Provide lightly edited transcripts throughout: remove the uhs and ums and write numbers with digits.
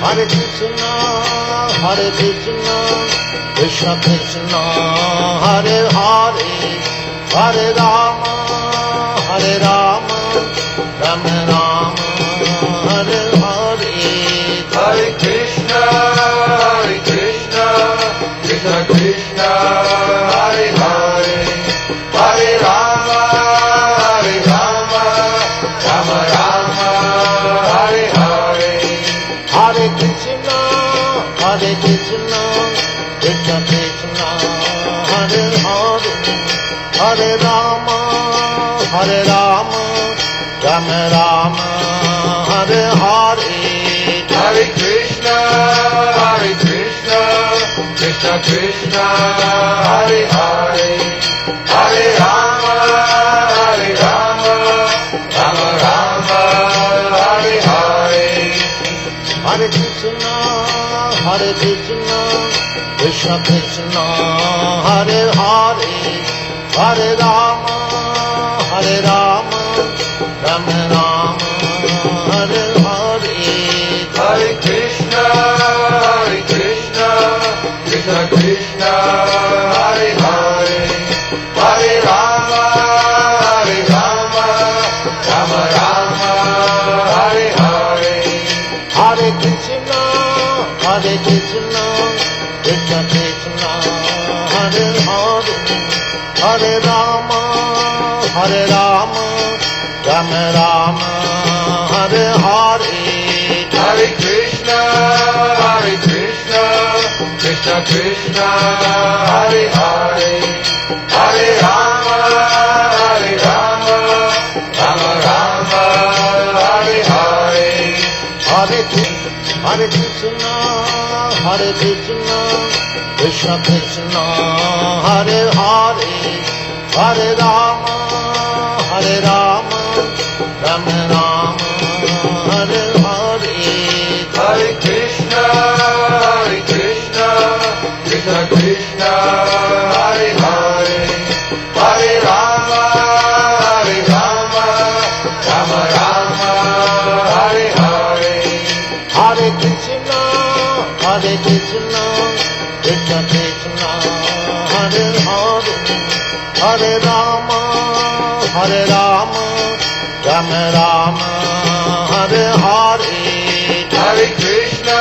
Hare Krishna, Krishna Krishna, Hare Hare, Hare Rama, Rama Rama, Hare Hare. Hare Krishna, Krishna Krishna, Hare Hare, Hare Rama, Rama Rama, Hare Hare. Hare Krishna, Krishna Krishna, Hare Hare, Hare Rama, Rama Rama, Hare Hare. Hare Krishna, Krishna Krishna, Hare Hare, Hare Rama, Rama Rama, Hare Hare. Hare Krishna, Krishna Krishna, Hare Hare, Hare Rama, Rama Rama, Hare Hare. Hare Krishna, Krishna Krishna, Hare Hare, Hare Rama, Rama Rama, Hare Hare. Hare Krishna, Krishna Krishna, Hare Hare, Hare Rama, Rama Rama, Hare Hare. Hare Krishna, Krishna Krishna, Hare Hare, Hare Rama, Rama Rama, Hare Hare. Hare Krishna, Krishna Krishna, Hare Hare, Hare Rama, Rama Rama, Hare Hare. Hare Krishna, Krishna Krishna, Hare Hare, Hare Rama, Rama Rama, Hare Hare. Hare Krishna, Krishna Krishna, Hare Hare, Hare Rama, Rama Rama, Hare Hare. Hare Krishna,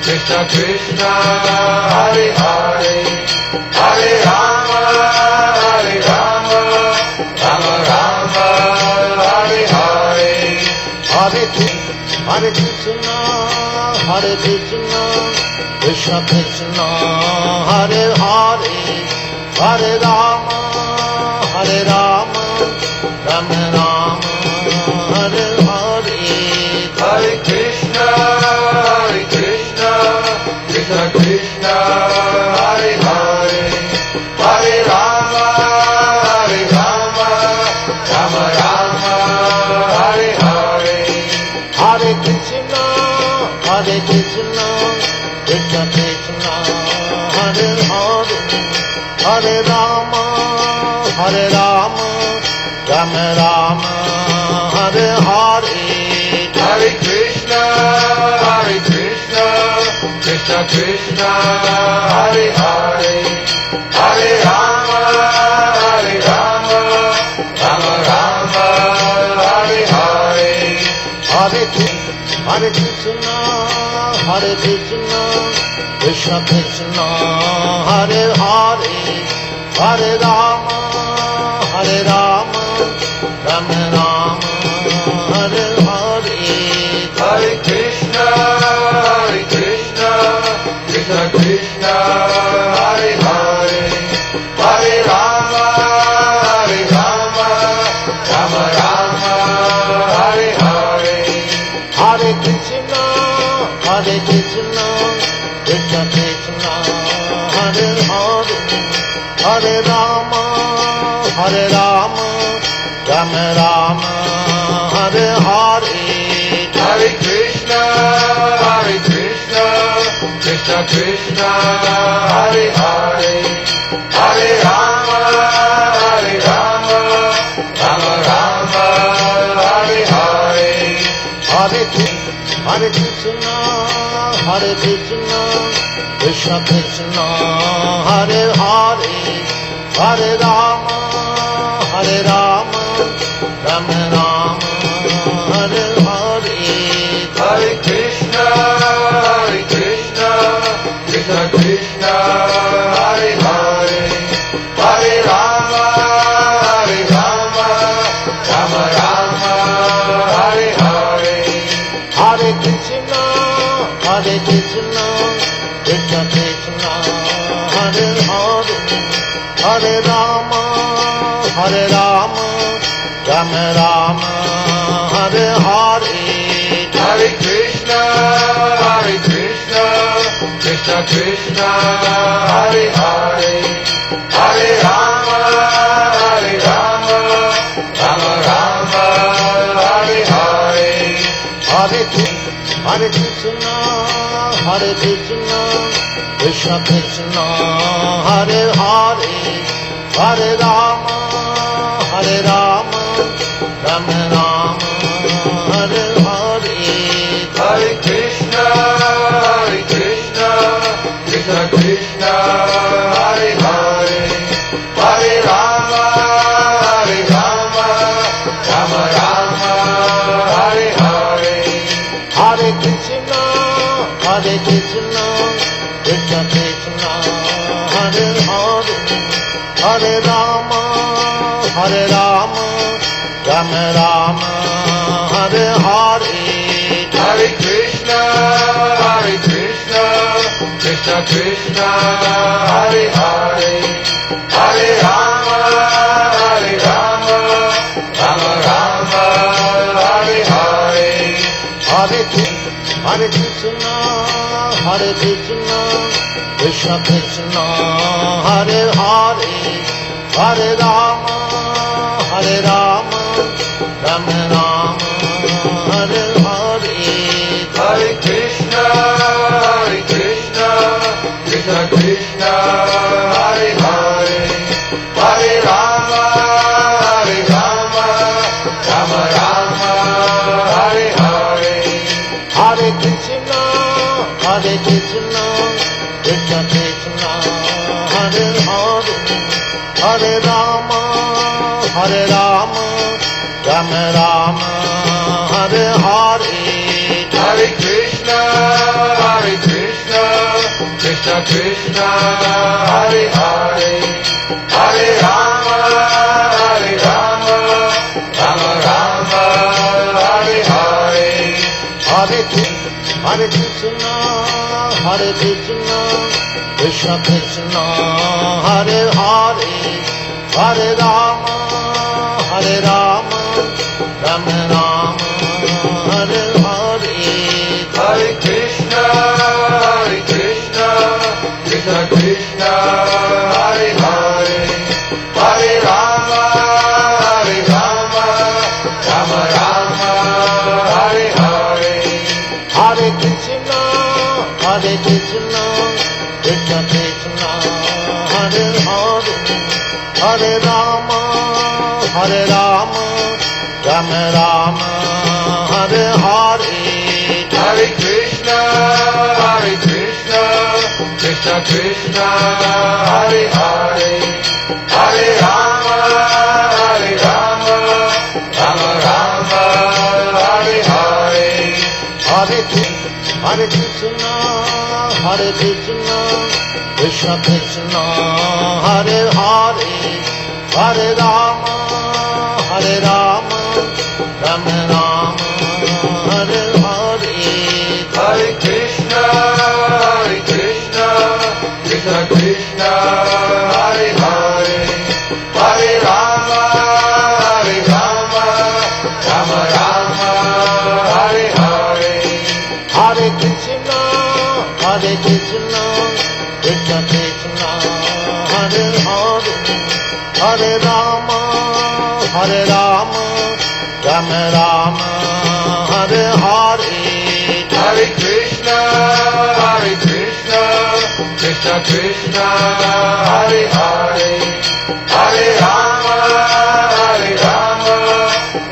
Krishna Krishna, Hare Hare, Hare Rama, Rama Rama, Hare Hare. Hare Krishna, Krishna Krishna, Hare Hare, Hare Rama, Rama Rama, Hare Hare. Hare Krishna, Krishna Krishna, Hare Hare, Hare Rama, Rama Rama, Hare Hare. Hare Krishna, Krishna Krishna, Hare Hare, Hare Rama, Rama Rama, Hare Hare. Hare Krishna, Krishna Krishna, Hare Hare, Hare Rama, Rama Rama, Hare Hare. Hare Krishna, Krishna Krishna, Hare Hare, Hare Rama, Rama Rama, Hare Hare. Hare Krishna, Krishna Krishna, Hare Hare, Hare Rama, Rama Rama, Hare Hare. Hare Krishna, Krishna Krishna, Hare Hare, Hare Rama, Rama Rama, Hare Hare. Hare Krishna, Krishna Krishna, Hare Hare, Hare Rama, Rama Rama, Hare Hare. Hare Hare Krishna, Hare Krishna, Krishna Krishna, Hare Hare, Hare Rama, Hare Rama, Rama Rama, Hare Hare. Hare Krishna, Krishna Krishna, Hare Hare, Hare Rama, Rama Rama, Hare Hare. Hare Krishna, Hare Krishna, Krishna Krishna, Hare Hare, Hare Rama, Hare Rama, Rama Rama, Hare Hare. Hare Krishna, Krishna Krishna, Hare Hare, Hare Rama, Rama Rama, Hare Hare. Hare Krishna, Hare Krishna, Krishna Krishna, Hare Hare, Hare Rama, Hare Rama, Rama Rama, Hare Hare. Hare Krishna, Krishna Krishna, Hare Hare, Hare Rama, Rama Rama, Hare Hare. Hare Krishna, Hare Krishna, Krishna Krishna, Hare Hare, Hare Rama, Hare Rama, Rama Rama, Hare Hare. Hare Krishna, Krishna Krishna, Hare Hare, Hare Rama, Rama Rama, Hare Hare. Hare Krishna, Hare Krishna, Krishna Krishna, Hare Hare, Hare Rama, Hare Rama, Rama Rama, Hare Hare. Hare Krishna, Krishna Krishna, Hare Hare, Hare Rama, Rama Rama, Hare Hare. Hare Krishna, Hare Krishna, Krishna Krishna, Hare Hare, Hare Rama, Hare Rama, Rama Rama, Hare Hare. Hare Krishna, Krishna Krishna, Hare Hare, Hare Rama, Rama Rama, Hare Hare. Hare Krishna, Hare Krishna, Krishna Krishna, Hare Hare, Hare Rama, Hare Rama, Rama Rama, Hare Hare. Hare Krishna, Krishna Krishna, Hare Hare, Hare Rama, Rama Rama, Hare Hare. Hare Krishna, Hare Krishna, Krishna Krishna, Hare Hare, Hare Rama, Hare Rama, Rama Rama, Hare Hare. Hare Krishna, Krishna Krishna, Hare Hare, Hare Rama, Rama Rama, Hare Hare. Hare Krishna, Hare Krishna, Krishna Krishna, Hare Hare, Hare Rama, Hare Rama, Rama Rama, Hare Hare. Hare Krishna, Krishna Krishna, Hare Hare, Hare Rama, Rama Rama, Hare Hare. Hare Krishna, Hare Krishna, Krishna Krishna, Hare Hare, Hare Rama, Hare Rama, Rama Rama, Hare Hare. Hare Krishna, Krishna Krishna, Hare Hare, Hare Rama,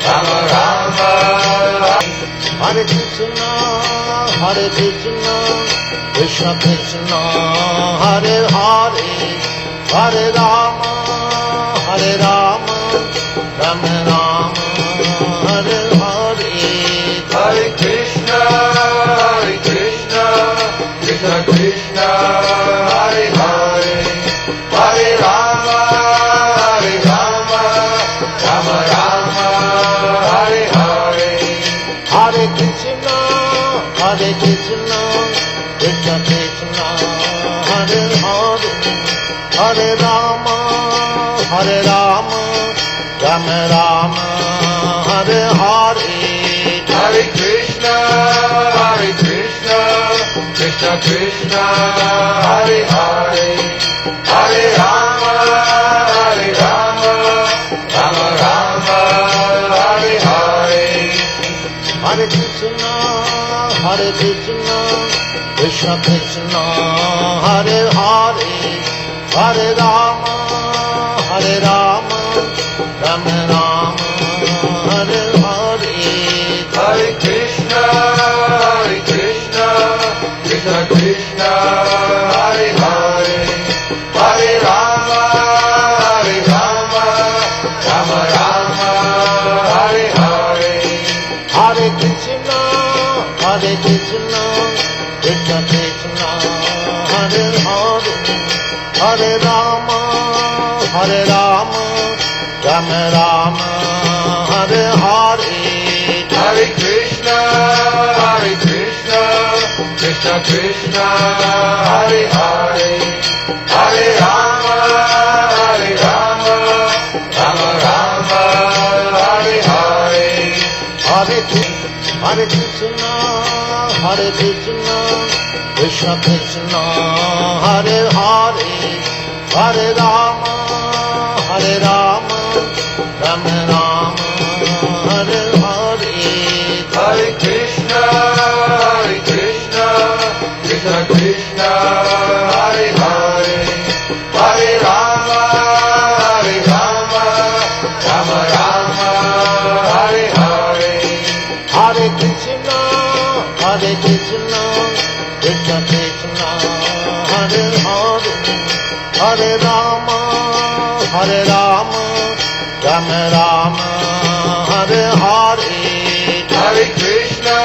Rama Rama, Hare Krishna, Krishna Krishna, Hare Hare, Hare Rama, Rama Rama, Hare Hare. Hare Krishna, Krishna Krishna, Hare Hare, Hare Rama, Rama Rama, Hare Hare. Hare Krishna, Krishna Krishna, Hare Hare, Hare Rama, Rama Rama, Hare Hare. Hare Krishna, Krishna Krishna, Hare Hare, Hare Rama, Rama Rama, Hare Hare. Hare Krishna, Krishna Krishna, Hare Hare, Hare Rama, Rama Rama, Hare Hare. Hare Krishna, Krishna Krishna, Hare Hare, Hare Rama, Rama Rama, Hare Hare. Hare Krishna, Krishna Krishna, Hare Hare, Hare Rama, Rama Rama, Hare Hare. Hare Krishna, Krishna Krishna, Hare Hare, Hare Rama, Rama Rama, Hare Hare. Hare Krishna, Krishna Krishna, Hare Hare, Hare Rama, Rama Rama, Hare Hare. Hare Krishna, Krishna Krishna, Hare Hare, Hare Rama, Rama Rama, Hare Hare. Hare Krishna, Krishna Krishna, Hare Hare, Hare Rama, Rama Rama, Hare Hare. Hare Krishna,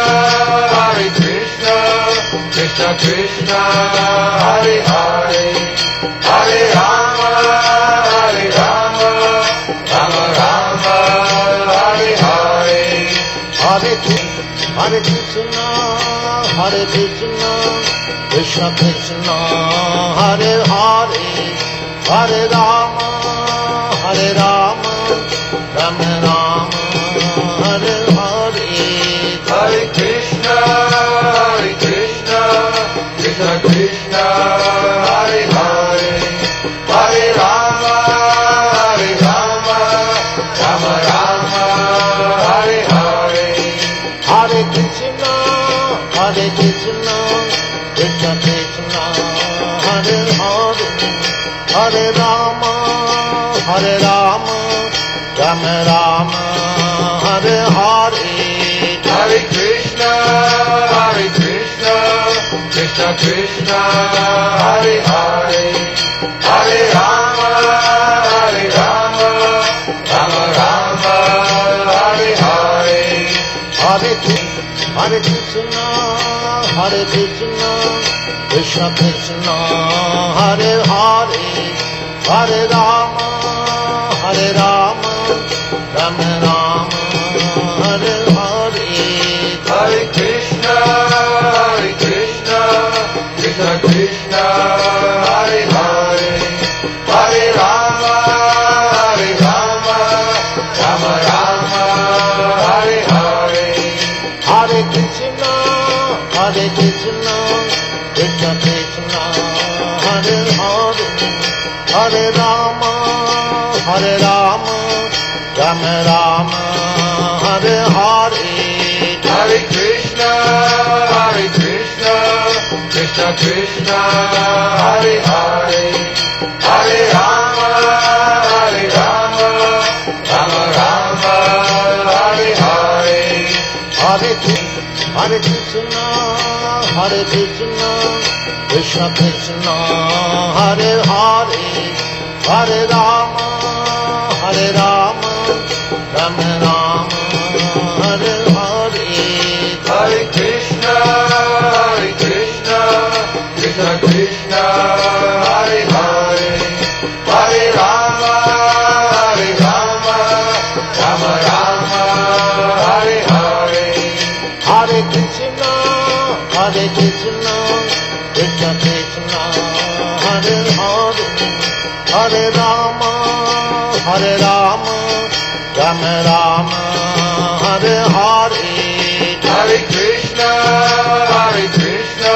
Krishna Krishna, Hare Hare, Hare Rama, Rama Rama, Hare Hare. Hare Krishna, Krishna Krishna, Hare Hare, Hare Rama, Rama Rama, Hare Hare. Hare Krishna, Krishna Krishna, Hare Hare, Hare Rama, Rama Rama, Hare Hare. Hare Krishna, Krishna Krishna, Hare Hare, Hare Rama, Rama Rama, Hare Hare. Hare Krishna, Krishna Krishna, Hare Hare, Hare Rama, Rama Rama, Hare Hare. Hare Krishna, Krishna Krishna, Hare Hare, Hare Rama, Rama Rama, Hare Hare. Hare Krishna, Krishna Krishna, Hare Hare, Hare Rama, Rama Rama, Hare Hare. Hare Krishna, Krishna Krishna, Hare Hare, Hare Rama, Rama Rama, Hare Hare. Hare Krishna, Krishna Krishna, Hare Hare, Hare Rama, Rama Rama, Hare Hare. Hare Hare Krishna, Krishna Krishna, Hare Hare, Hare Rama, Rama Rama, Hare Hare. Hare Krishna, Krishna Krishna, Hare Hare, Hare Rama, Rama Rama, Hare Hare. Hare Krishna, Krishna Krishna, Hare Hare, Hare Rama, Rama Rama, Hare Hare. Hare Krishna,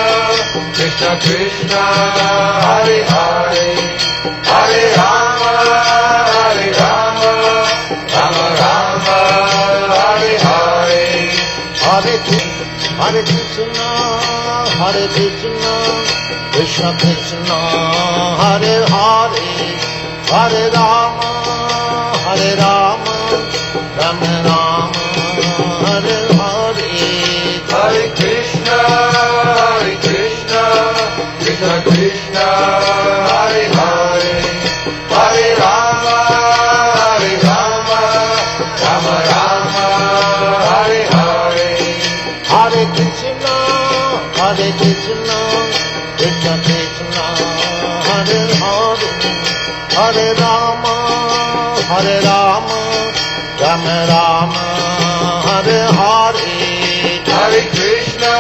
Krishna Krishna, Hare Hare, Hare Rama, Rama Rama, Hare Hare. Hare Krishna, Krishna Krishna, Hare Hare, Hare Rama, Rama Rama, Hare Hare. Hare Krishna, Krishna Krishna, Hare Hare, Hare Rama, Rama Rama, Hare Hare. Hare Krishna, Krishna Krishna, Hare Hare, Hare Rama, Rama Rama, Hare Hare. Hare Krishna,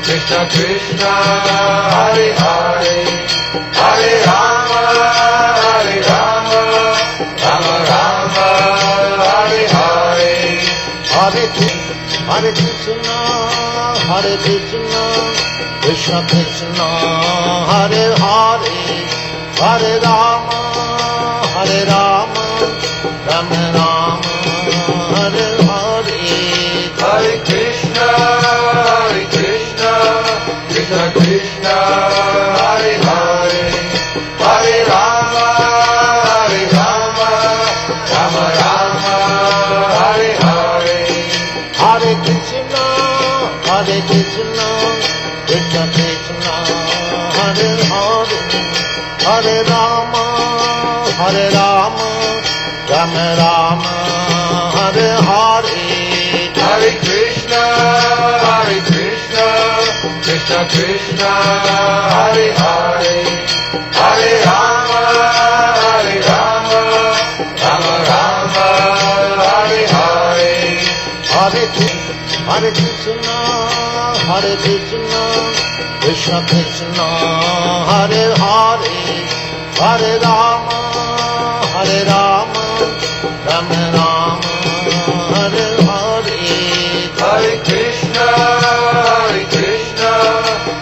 Krishna Krishna, Hare Hare, Hare Rama, Rama Rama, Hare Hare. Hare Krishna, Krishna Krishna, Hare Hare, Hare Rama, Rama Rama, Hare Hare. Hare Krishna, Krishna Krishna, Hare Hare, Hare Rama, Rama Rama, Hare Hare. Hare Krishna, Krishna Krishna, Hare Hare, Hare Rama, Rama Rama, Hare Hare. Hare Krishna, Krishna Krishna, Hare Hare, Hare Rama, Rama Rama, Hare Hare. Hare Krishna, Krishna Krishna, Hare Hare, Hare Rama, Rama Rama, Hare Hare. Hare Krishna,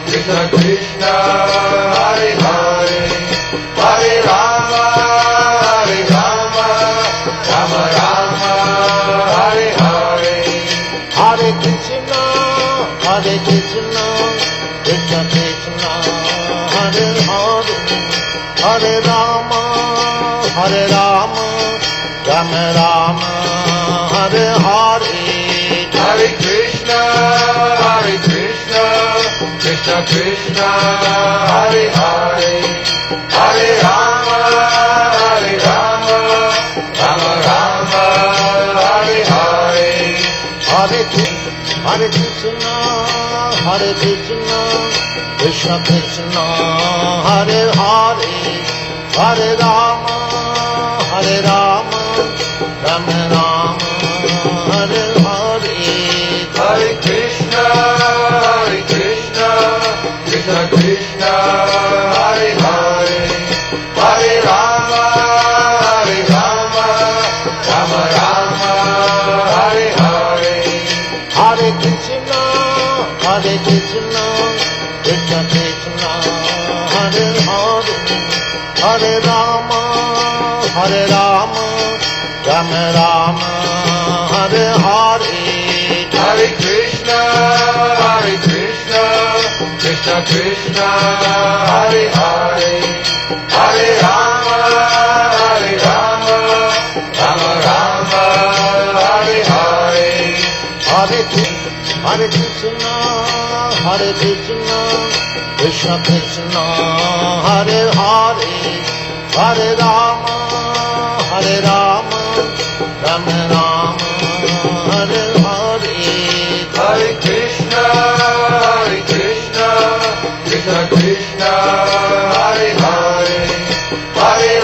Krishna Krishna, Hare Hare, Hare Rama, Rama Rama, Hare Hare. Hare Krishna, Krishna Krishna, Hare Hare, Hare Rama, Rama Rama, Hare Hare. Hare Krishna, Krishna Krishna, Hare Hare, Hare Rama, Rama Rama, Hare Hare. Hare Krishna, Krishna Krishna, Hare Hare, Hare Rama, Rama Rama, Hare Hare. Hare Krishna, Krishna Krishna, Hare Hare, Hare Rama, Rama Rama, Hare Hare. Hare Krishna, Krishna Krishna, Hare Hare, Hare Rama, Rama Rama, Hare Hare. Hare Krishna, Krishna Krishna, Hare Hare, Hare Rama, Rama Rama, Hare Hare. Hare Hare Krishna, Krishna Krishna, Hare Hare, Hare Rama, Rama Rama, Hare Hare. Hare Krishna, Krishna Krishna, Hare Hare, Hare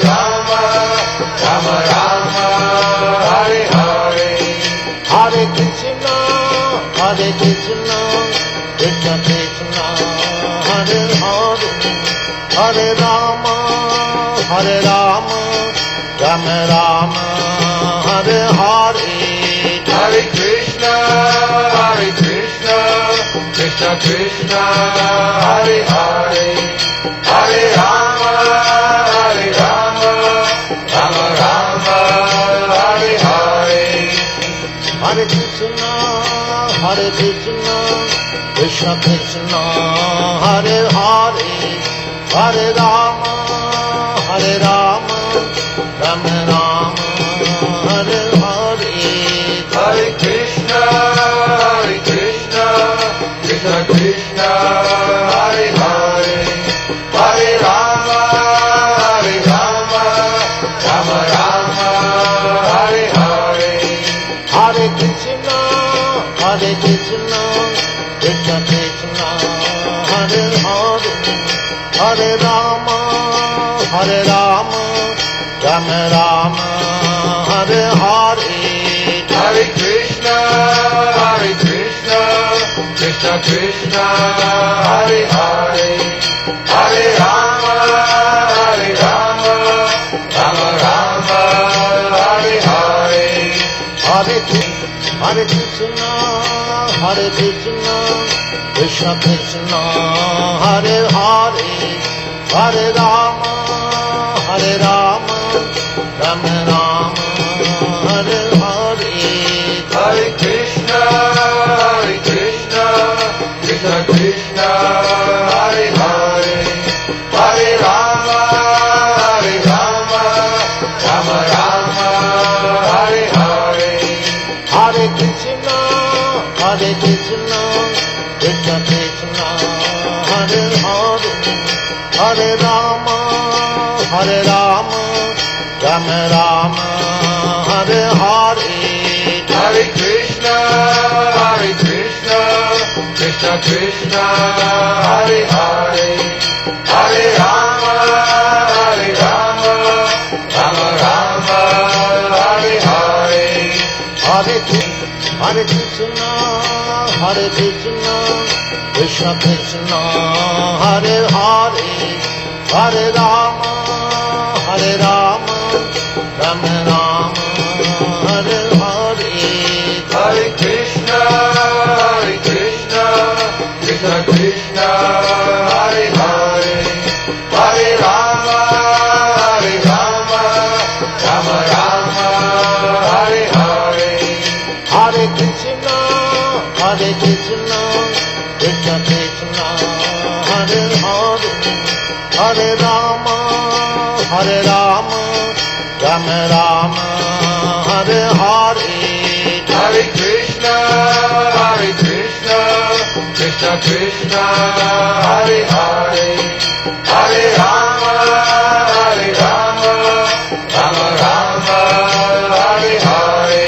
Rama, Rama Rama, Hare Hare. Hare Krishna, Krishna Krishna, Hare Hare, Hare Rama, Rama Rama, Hare Hare. Hare Krishna, Krishna Krishna, Hare Hare, Hare Rama, Rama Rama, Hare Hare. Hare Krishna, Krishna Krishna, Hare Hare, Hare Rama, Rama Rama, Hare Hare. Hare Krishna, Krishna Krishna, Hare Hare, Hare Rama, Rama Rama, Hare Hare. Hare Krishna, Krishna Krishna, Hare Hare, Hare Rama, Rama Rama, Hare Hare. Hare Krishna, Krishna Krishna, Hare Hare, Hare Rama, Rama Rama, Hare Hare. Hare Krishna, Krishna Krishna, Hare Hare, Hare Rama, Rama Rama, Hare Hare. Hare Krishna, Krishna Krishna, Hare Hare, Hare Rama, Rama Rama, Hare Hare. Hare Krishna, Krishna Krishna, Hare Hare, Hare Rama, Rama Rama, Hare Hare. Hare Krishna, Krishna Krishna, Hare Hare, Hare Rama, Rama Rama, Hare Hare. Hare Krishna, Krishna Krishna, Hare Hare, Hare Rama, Rama Rama, Hare Hare. Hare Krishna, Krishna Krishna, Hare Hare, Hare Rama, Rama Rama, Hare Hare. Hare Krishna, Krishna Krishna, Hare Hare, Hare Rama, Rama Rama, Hare Hare. Hare Krishna, Krishna Krishna, Hare Hare, Hare Rama, Rama Rama, Hare Hare.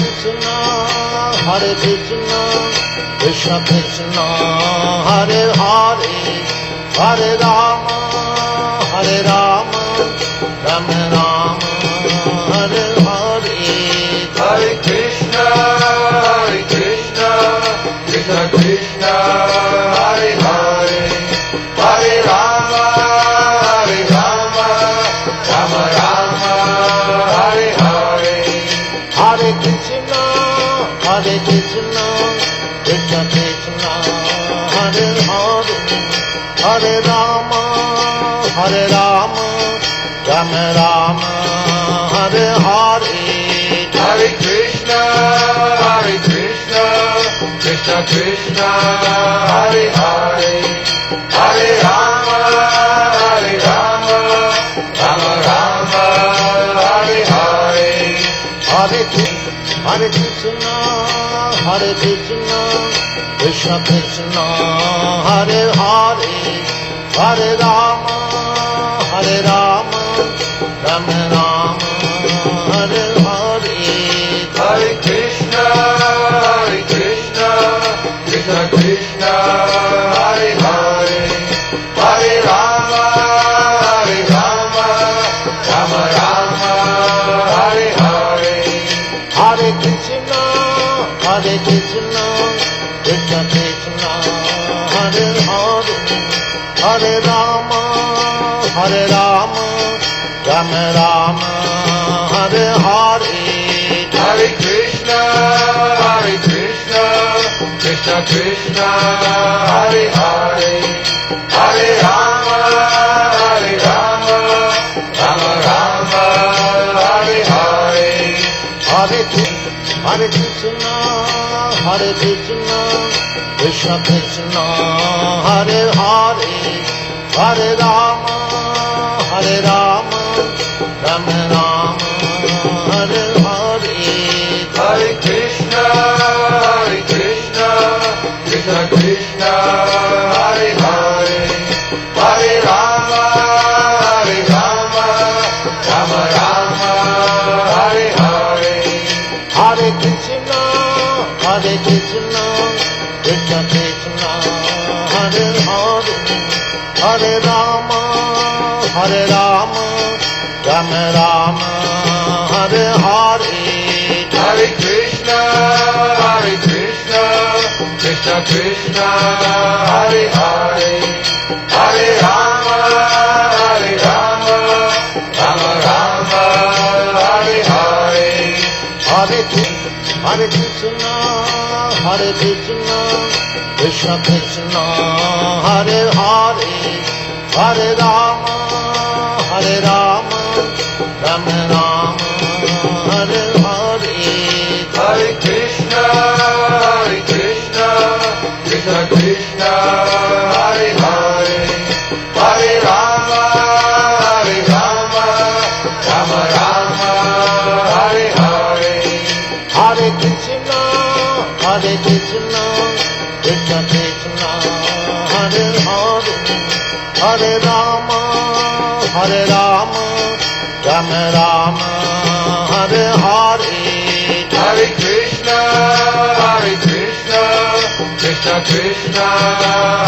Hare Krishna, Krishna Krishna, Hare Hare, Hare Rama, Rama Rama, Hare Hare. Hare Krishna, Krishna Krishna, Hare Hare, Hare Rama, Rama Rama, Hare Hare. Hare Krishna, Krishna Krishna, Hare Hare, Hare Rama, Rama Rama, Hare Hare. Hare Krishna, Krishna Krishna, Hare Hare, Hare Rama, Rama Rama, Hare Hare. Krishna, Hare Krishna, Krishna Krishna, Hare Hare, Hare Rama, Rama Rama, Hare Hare. Hare Krishna, Krishna Krishna, Hare Hare, Hare Rama, Rama Rama, Hare Hare. Hare Krishna, Krishna Krishna, Hare Hare, Hare Rama, Rama Rama, Hare Hare. Hare Krishna, Krishna Krishna, Hare Hare, Hare Rama, Rama Rama, Hare Hare. Hare Krishna, Krishna Krishna, Hare Hare, Hare Rama, Rama Rama, Hare Hare. Hare Krishna, Krishna Krishna, Hare Hare, Hare Rama, Rama Rama, Hare Hare. Hare Krishna, Krishna Krishna, Hare Hare, Hare Rama, Rama Rama, Hare Hare. Hare Krishna, Krishna Krishna, Hare Hare, Hare Rama, Rama Rama, Hare Hare. Hare Krishna, Krishna Krishna, Hare Hare, Hare Rama, Rama Rama, Hare Hare. Hare Krishna, Krishna Krishna, Hare Hare, Hare Rama, Rama Rama, Hare Hare. Hare Krishna, Krishna Krishna, Hare Hare, Hare Rama, Rama Rama, Hare Hare. Hare Krishna, Krishna Krishna,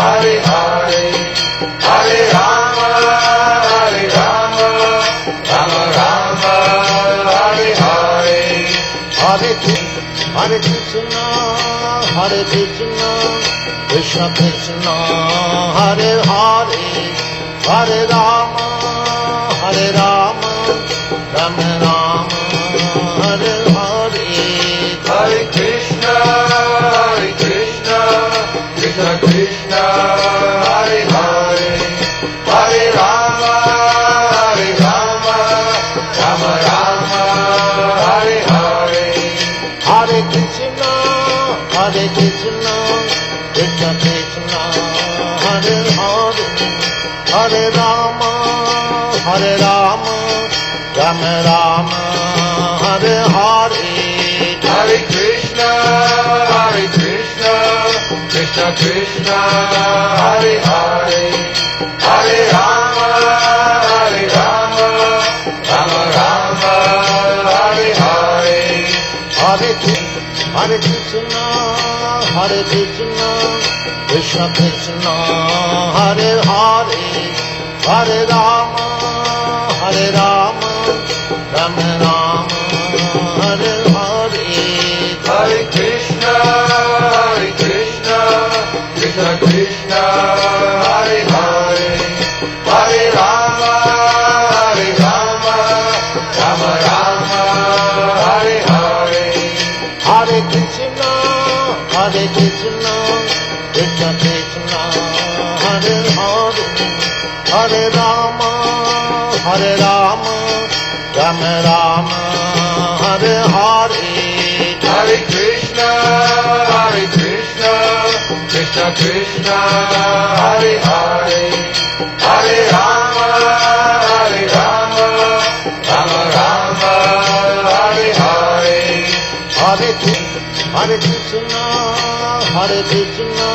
Hare Hare, Hare Rama, Rama Rama, Hare Hare. Hare Krishna, Krishna Krishna, Hare Hare, Hare Rama, Rama Rama, Hare Hare. Hare Krishna, Krishna Krishna, Hare Hare, Hare Rama, Rama Rama, Hare Hare. Hare Krishna, Krishna Krishna, Hare Hare, Hare Rama, Rama Rama, Hare Hare. Hare Krishna, Krishna Krishna, Hare Hare, Hare Rama, Rama Rama, Hare Hare. Hare Krishna, Krishna Krishna, Hare Hare, Hare Rama, Rama Rama, Hare Hare. Hare Krishna, Krishna Krishna, Hare Hare, Hare Rama, Rama Rama, Hare Hare. Hare Krishna, Krishna Krishna, Hare Hare, Hare Rama, Rama Rama, Hare Hare. Hare Krishna, Krishna Krishna, Hare Hare, Hare Rama, Rama Rama, Hare Hare. Hare Krishna,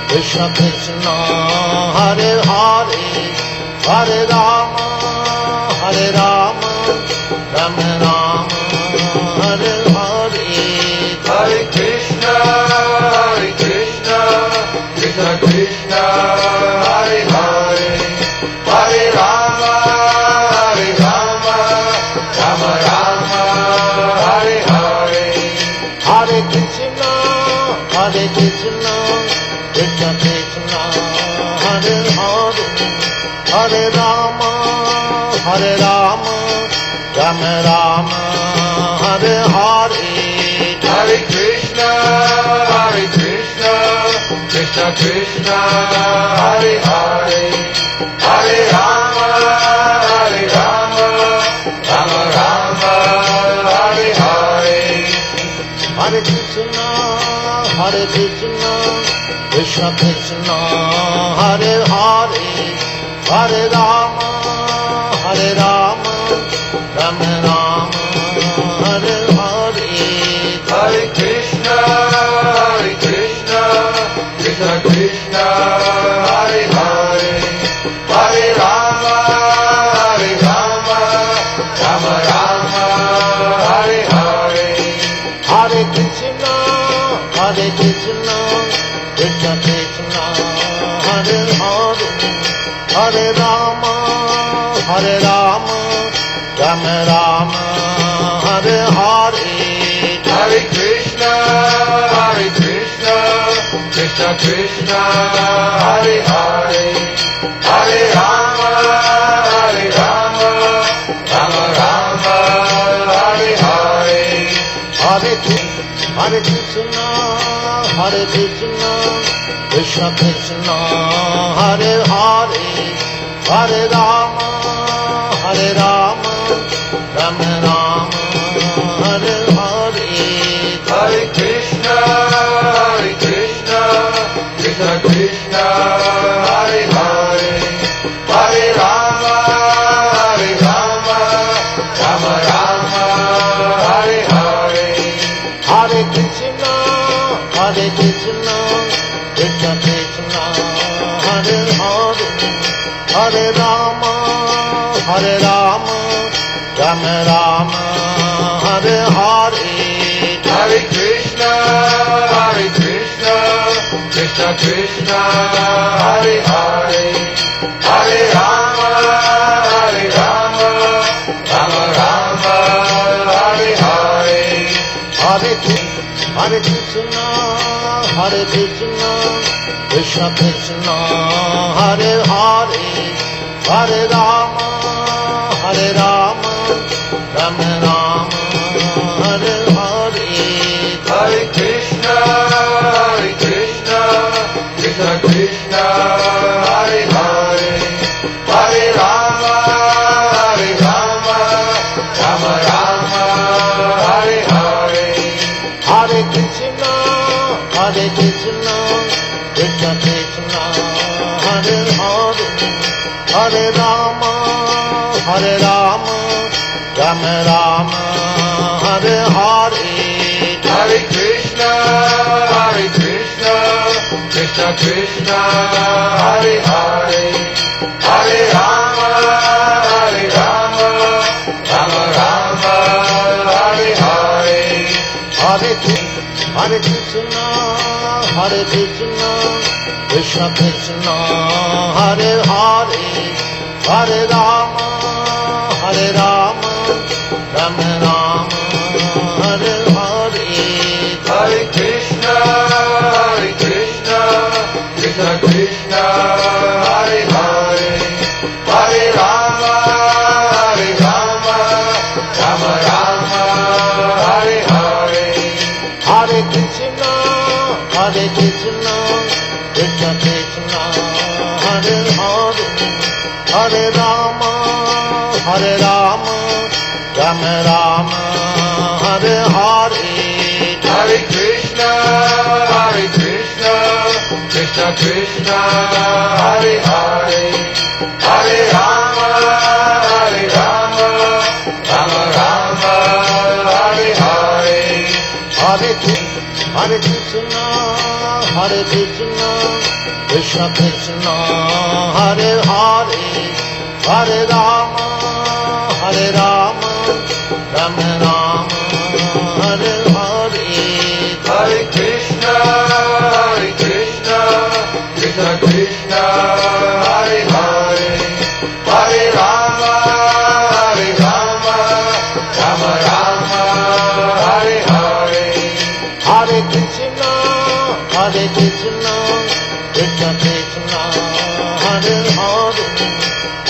Krishna Krishna, Hare Hare, Hare Rama, Rama Rama, Hare Hare. Hare Krishna, Krishna Krishna, Hare Hare, Hare Rama, Rama Rama, Hare Hare. Hare Krishna, Krishna Krishna, Hare Hare, Hare Rama, Rama Rama, Hare Hare. Hare Krishna, Krishna Krishna, Hare Hare, Hare Rama, Rama Rama, Hare Hare. Hare Krishna, Krishna Krishna, Hare Hare, Hare Rama, Rama Rama, Hare Hare. Hare Krishna, Krishna Krishna, Hare Hare, Hare Rama, Rama Rama, Hare Hare. Hare Krishna, Krishna Krishna, Hare Hare, Hare Rama, Rama Rama, Hare Hare. Hare Krishna, Krishna Krishna, Hare Hare, Hare Rama, Rama Rama, Hare Hare. Hare Krishna, Krishna Krishna, Hare Hare, Hare Rama, Rama Rama, Hare Hare. Hare Krishna, Krishna Krishna, Hare Hare, Hare Rama, Rama Rama, Hare Hare. Hare Krishna, Krishna Krishna, Hare Hare, Hare Rama, Rama Rama, Hare Hare. Hare Krishna, Krishna Krishna, Hare Hare, Hare Rama, Rama Rama, Hare Hare. Hare Krishna, Krishna Krishna, Hare Hare, Hare Rama, Rama Rama, Hare Hare. Hare Krishna, Krishna Krishna, Hare Hare, Hare Rama, Rama Rama, Hare Hare. Hare Krishna, Krishna Krishna, Hare Hare, Hare Rama, Rama Rama, Hare Hare. Hare Krishna, Krishna Krishna, Hare Hare, Hare Rama, Rama Rama, Hare Hare. Hare Krishna, Krishna Krishna, Hare Hare, Hare Rama, Rama Rama, Hare Hare. Hare Krishna, Krishna Krishna, Hare Hare, Hare Rama, Rama Rama, Hare Hare. Hare Krishna, Krishna Krishna, Hare Hare, Hare Rama, Rama Rama, Hare Hare. Hare Krishna, Krishna Krishna, Hare Hare, Hare Rama, Rama Rama, Hare Hare. Hare Krishna, Hare Krishna, Krishna Krishna, Hare Hare, Hare Rama, Hare Rama, Rama Rama, Hare Hare. Hare Krishna, Krishna Krishna, Hare Hare, Hare Rama, Rama Rama, Hare Hare. Hare Krishna, Krishna Krishna, Hare Hare,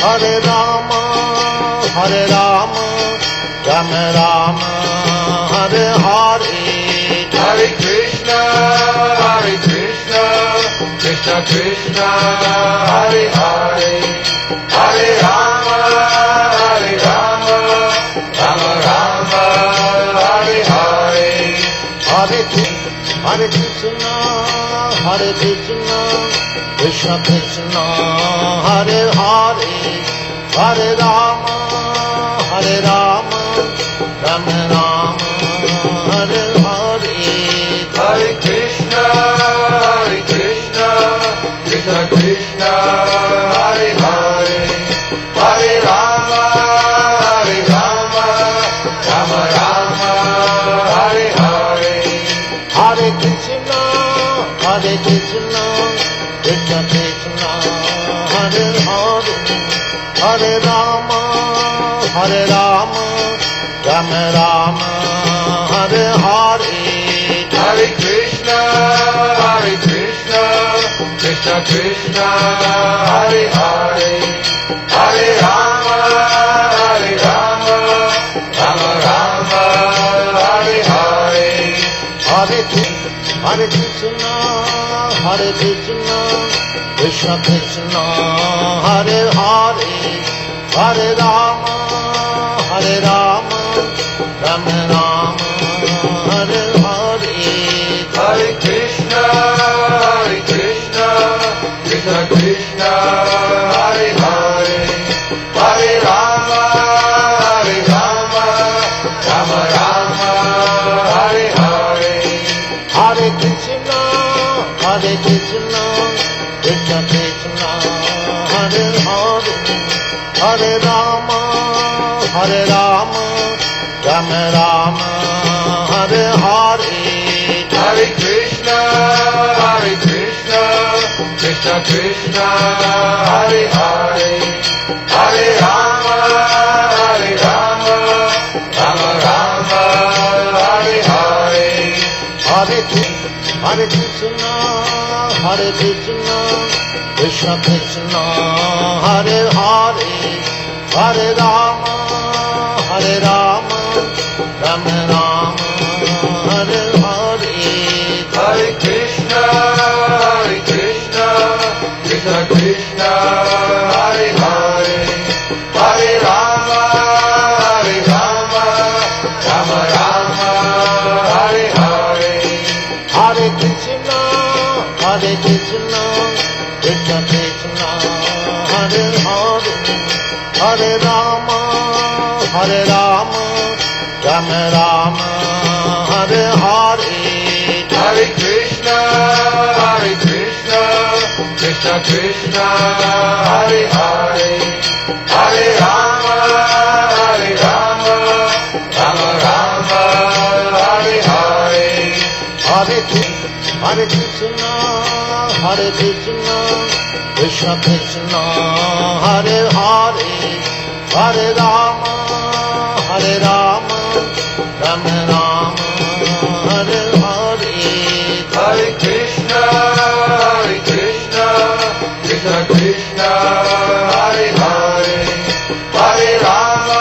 Hare Rama, Rama Rama, Hare Hare. Hare Krishna, Krishna Krishna, Hare Hare, Hare Rama, Rama Rama, Hare Hare. Hare Krishna, Krishna Krishna, Hare Hare, Hare Rama, Rama Rama, Hare Hare. Hare Krishna, Krishna Krishna, Hare Hare, Hare Rama, Rama Rama, Hare Hare. Hare Krishna, Krishna Krishna, Hare Hare, Hare Rama, Rama Rama, Hare Hare. Hare Krishna, Krishna Krishna, Hare Hare, Hare Rama, Rama Rama, Hare Hare. Hare Krishna, Krishna Krishna, Hare Hare, Hare Rama, Rama Rama, Hare Hare. Hare Krishna, Krishna Krishna, Hare Hare, Hare Rama, Rama Rama, Hare Hare. Hare Krishna, Krishna Krishna, Hare Hare, Hare Rama, Rama Rama, Hare Hare. Hare Krishna, Krishna Krishna, Hare Hare, Hare Rama, Rama Rama, Hare Hare. Hare Krishna, Krishna Krishna, Hare Hare, Hare Rama, Rama Rama, Hare Hare. Hare Krishna, Krishna Krishna, Hare Hare, Hare Rama, Rama Rama, Hare Hare. Hare Krishna, Krishna Krishna, Hare Hare, Hare Rama, Rama Rama, Hare Hare. Hare Krishna, Krishna Krishna, Hare Hare, Hare Rama, Rama Rama, Hare Hare. Hare Krishna, Krishna Krishna, Hare Hare, Hare Rama, Rama Rama, Hare Hare. Hare Krishna, Krishna Krishna, Hare Hare, Hare Rama,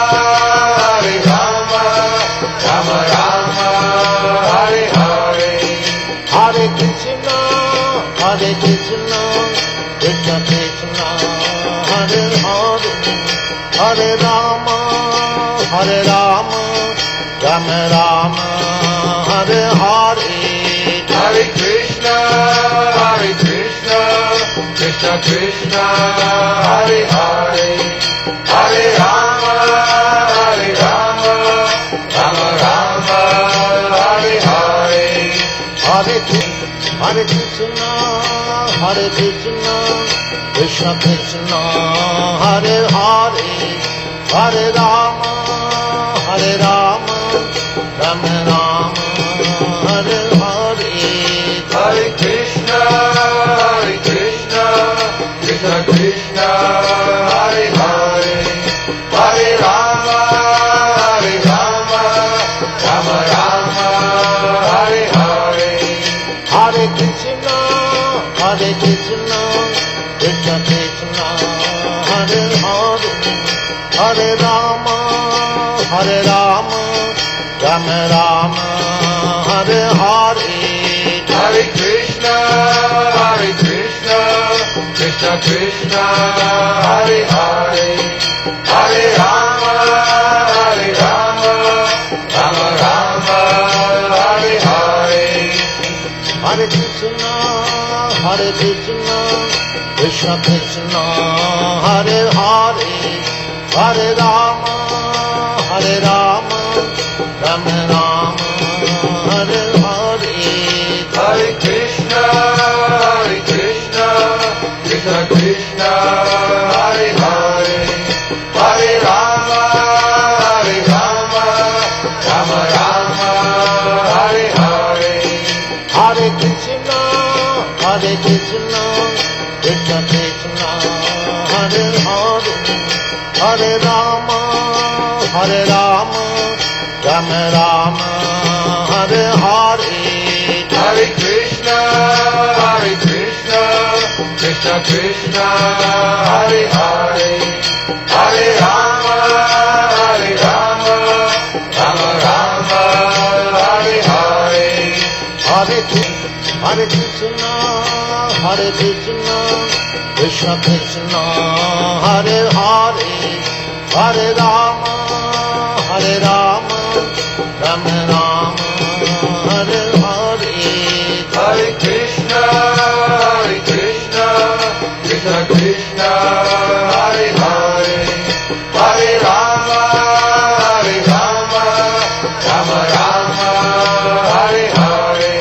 Rama Rama, Hare Hare. Hare Krishna, Krishna Krishna, Hare Hare, Hare Rama, Rama Rama, Hare Hare. Hare Krishna, Krishna Krishna, Hare Hare, Hare Rama, Rama Rama, Hare Hare. Hare Krishna, Hare Krishna, Krishna Krishna, Hare Hare, Hare Rama, Rama Rama, Hare Hare. Hare Krishna, Krishna Krishna, Hare Hare, Hare Rama, Rama Rama, Hare Hare. Hare Krishna, Krishna Krishna, Hare Hare, Hare Rama, Rama Rama, Hare Hare. Hare Krishna, Krishna Krishna, Hare Hare, Hare Rama, Rama Rama, Hare Hare. Hare Krishna, Krishna Krishna, Hare Hare, Hare Rama, Rama Rama, Hare Hare. Hare Krishna, Krishna Krishna, Hare Hare, Hare Rama, Rama Rama, Hare Hare. Hare Krishna, Krishna Krishna, Hare Hare, Hare Rama, Rama Rama, Hare Hare. Hare Krishna, Krishna Krishna, Hare Hare, Hare Rama, Rama Rama, Hare Hare. Hare Krishna, Krishna Krishna, Hare Hare, Hare Rama, Rama Rama, Hare Hare. Hare Krishna, Krishna Krishna, Hare Hare, Hare Rama, Rama Rama, Hare Hare.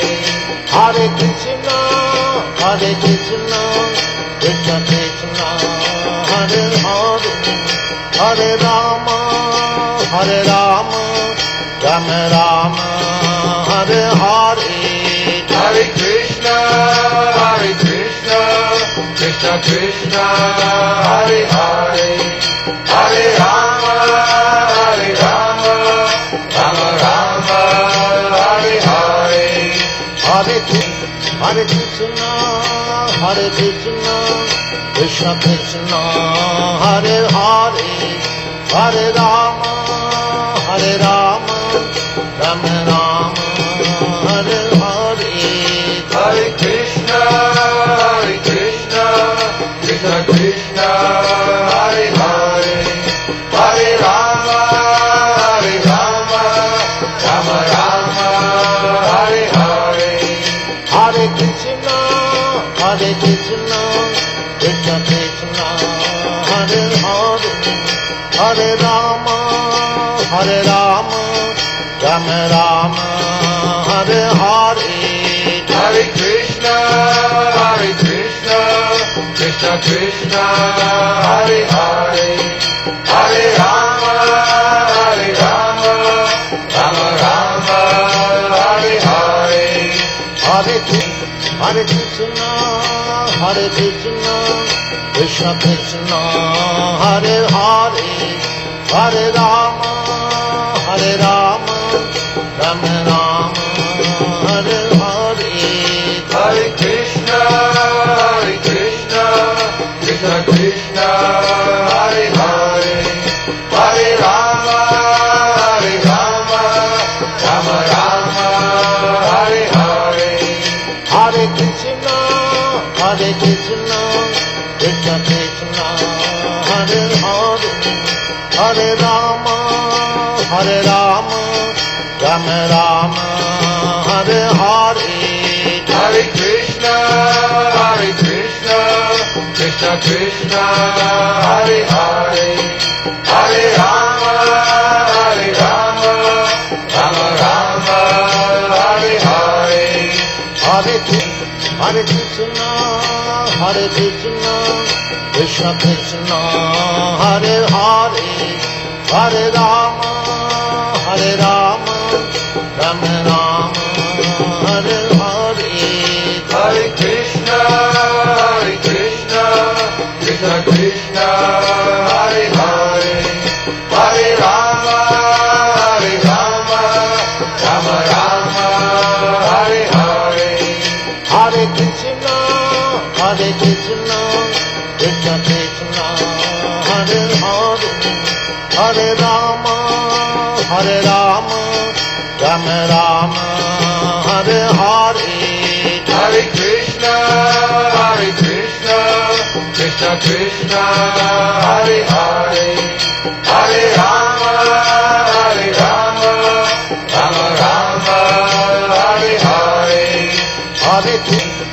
Hare Krishna, Krishna Krishna, Hare Hare, Hare Rama, Rama Rama, Hare Hare. Hare Krishna, Krishna Krishna, Hare Hare, Hare Rama, Rama Rama, Hare Hare. Hare Krishna, Krishna Krishna, Hare Hare, Hare Rama, Rama Rama, Hare Hare. Hare Krishna, Krishna Krishna, Hare Hare, Hare Rama, Rama Rama, Hare Hare. Hare Krishna, Krishna Krishna, Hare Hare, Hare Rama, Rama Rama, Hare Hare. Hare Krishna, Krishna Krishna, Hare Hare, Hare Rama, Rama Rama, Hare Hare. Hare Krishna, Krishna Krishna, Hare Hare, Hare Rama, Rama Rama, Hare Hare. Hare Krishna, Krishna Krishna, Hare Hare, Hare Rama, Rama Rama, Hare Hare. Hare Krishna, Krishna Krishna, Hare Hare, Hare Rama, Rama Rama, Hare Hare. Hare Krishna, Krishna Krishna, Hare Hare, Hare Rama, Rama Rama, Hare Hare. Hare Krishna, Hare Krishna, Krishna Krishna, Hare Hare, Hare Rama, Rama Rama, Hare Hare. Hare Krishna, Krishna Krishna, Hare Hare, Hare Rama, Rama Rama, Hare Hare. Hare Krishna, Krishna Krishna, Hare Hare, Hare Rama, Rama Rama, Hare Hare. Hare Krishna, Krishna Krishna, Hare Hare, Hare Rama, Rama Rama, Hare Hare. Hare Krishna,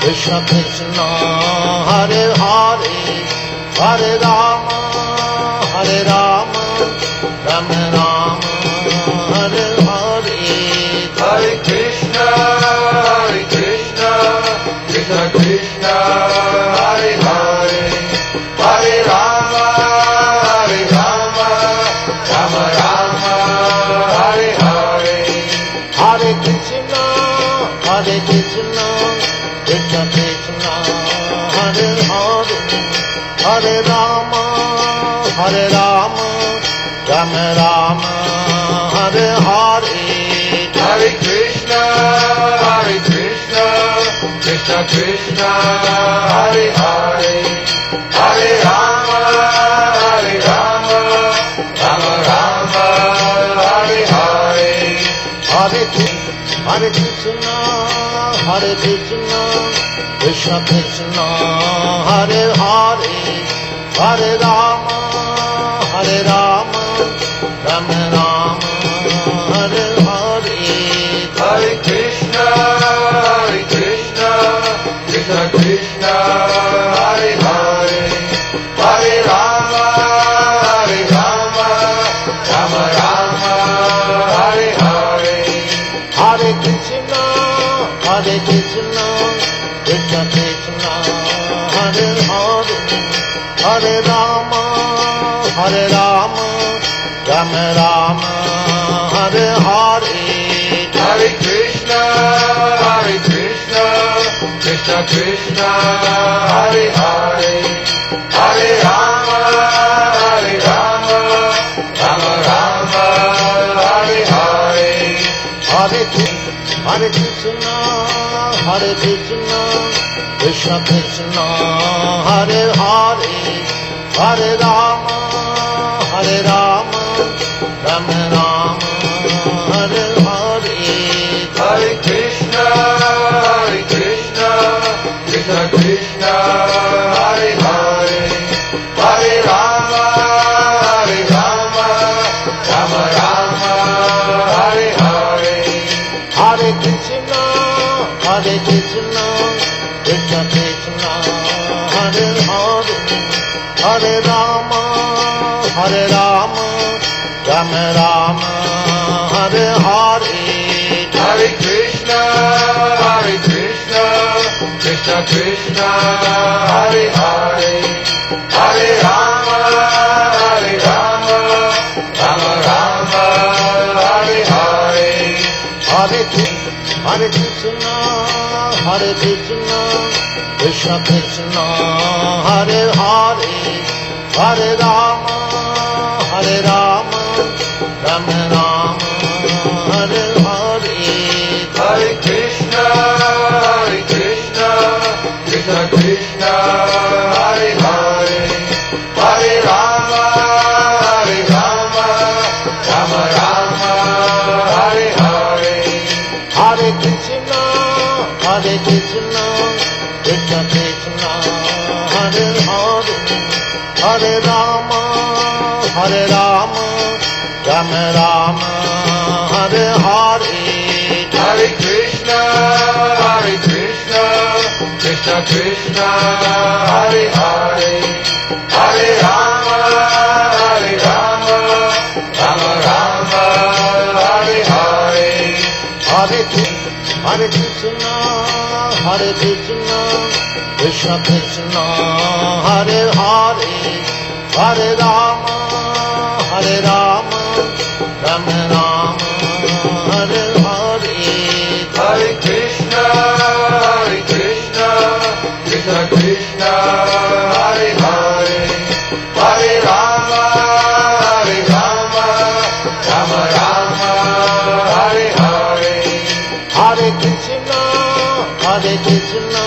Krishna Krishna, Hare Hare, Hare Rama, Rama Rama, Hare Hare. Hare Krishna, Krishna Krishna, Hare Hare, Hare Rama, Rama Rama, Hare Hare. Hare Krishna, Krishna Krishna, Hare Hare, Hare Rama, Rama Rama, Hare Hare. Hare Krishna, Krishna Krishna, Hare Hare, Hare Rama, Rama Rama, Hare Hare. Hare Krishna, Krishna Krishna, Hare Hare, Hare Rama, Rama Rama, Hare Hare. Hare Krishna, Krishna Krishna, Hare Hare, Hare Rama, Rama Rama, Hare Hare. Hare Krishna, Krishna Krishna, Hare Hare, Hare Rama, Rama Rama, Hare Hare. Hare Krishna, Krishna Krishna, Hare Hare, Hare Rama, Rama Rama, Hare Hare. Hare Krishna, Krishna Krishna, Hare Hare, Hare Rama, Rama Rama, Hare Hare. Hare Krishna, Krishna Krishna, Hare Hare, Hare Rama, Rama Rama, Hare Hare. Hare Krishna, Krishna Krishna, Hare Hare, Hare Rama, Rama Rama, Hare Hare. Hare Krishna, Krishna Krishna, Hare Hare, Hare Rama, Rama Rama, Hare Hare. Hare Krishna, Krishna Krishna, Hare Hare, Hare Rama, Rama Rama, Hare Hare. Hare Krishna, Krishna Krishna, Hare Hare, Hare Rama, Rama Rama, Hare Hare. Hare Krishna, Krishna Krishna, Hare Hare, Hare Rama, Rama Rama, Hare Hare. Hare Krishna, Krishna Krishna, Hare Hare, Hare Rama, Rama Rama, Hare Hare. Hare Krishna, Hare Krishna, Krishna Krishna, Hare Hare, Hare Rama, Rama Rama, Hare Hare. Hare Krishna, Krishna Krishna, Hare Hare, Hare Rama, Rama Rama, Hare Hare. Hare Krishna,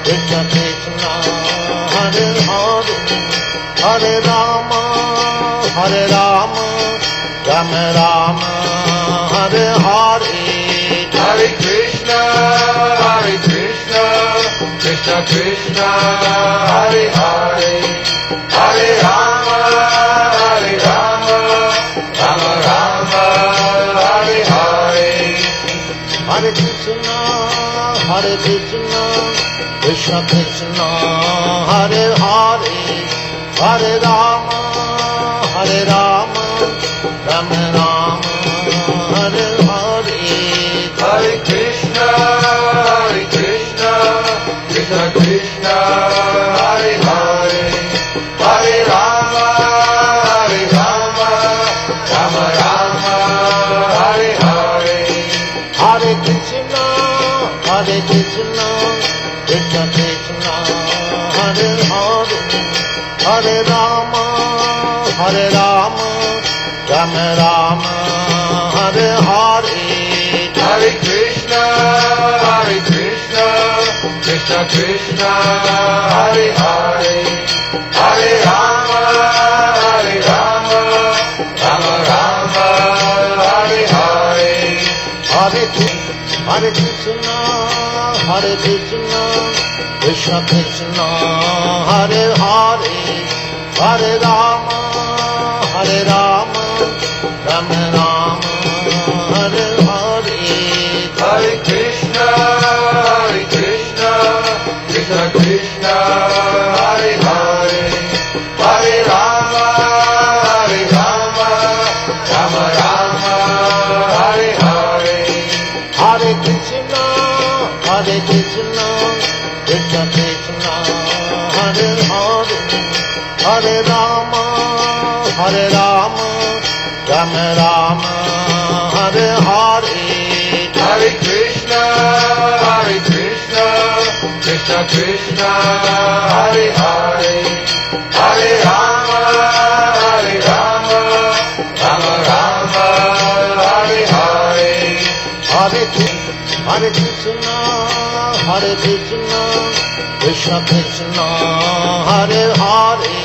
Krishna Krishna, Hare Hare, Hare Rama, Rama Rama, Hare Hare. Hare Krishna, Krishna Krishna, Hare Hare, Hare Rama, Rama Rama, Hare Hare. Hare Krishna, Krishna Krishna, Hare Hare, Hare Rama, Rama Rama, Hare Hare. Hare Krishna, Krishna Krishna, Hare Hare, Hare Rama, Rama Rama, Hare Hare. Hare Krishna, Krishna Krishna, Hare Hare, Hare Rama, Rama Rama, Hare Hare. Hare Krishna, Krishna Krishna, Hare Hare, Hare Rama, Rama Rama, Hare Hare. Hare Krishna, Krishna Krishna, Hare Hare, Hare Rama, Rama Rama, Hare Hare. Hare Krishna, Krishna Krishna, Hare Hare, Hare Rama, Rama Rama, Hare Hare. Hare Krishna, Krishna Krishna, Hare Hare, Hare Rama, Rama Rama, Hare Hare. Hare Krishna, Krishna Krishna, Hare Hare, Hare Rama, Rama Rama, Hare Hare. Hare Krishna, Krishna Krishna, Hare Hare,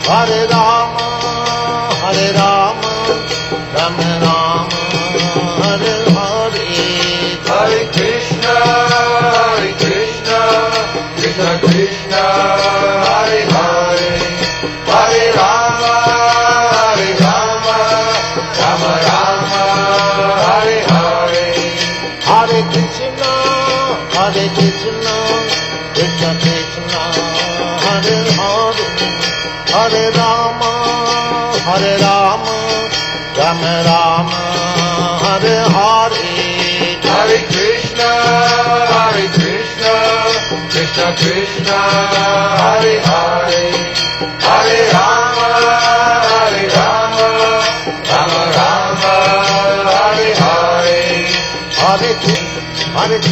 Hare Rama, Rama Rama, Hare Hare. Hare Krishna, Krishna Krishna, Hare Hare, Hare Rama, Rama Rama, Hare Hare. Hare Krishna, Krishna Krishna, Hare Hare, Hare Rama, Rama Rama, Hare Hare. Hare Krishna, Krishna Krishna, Hare Hare, Hare Rama, Rama Rama, Hare Hare. Hare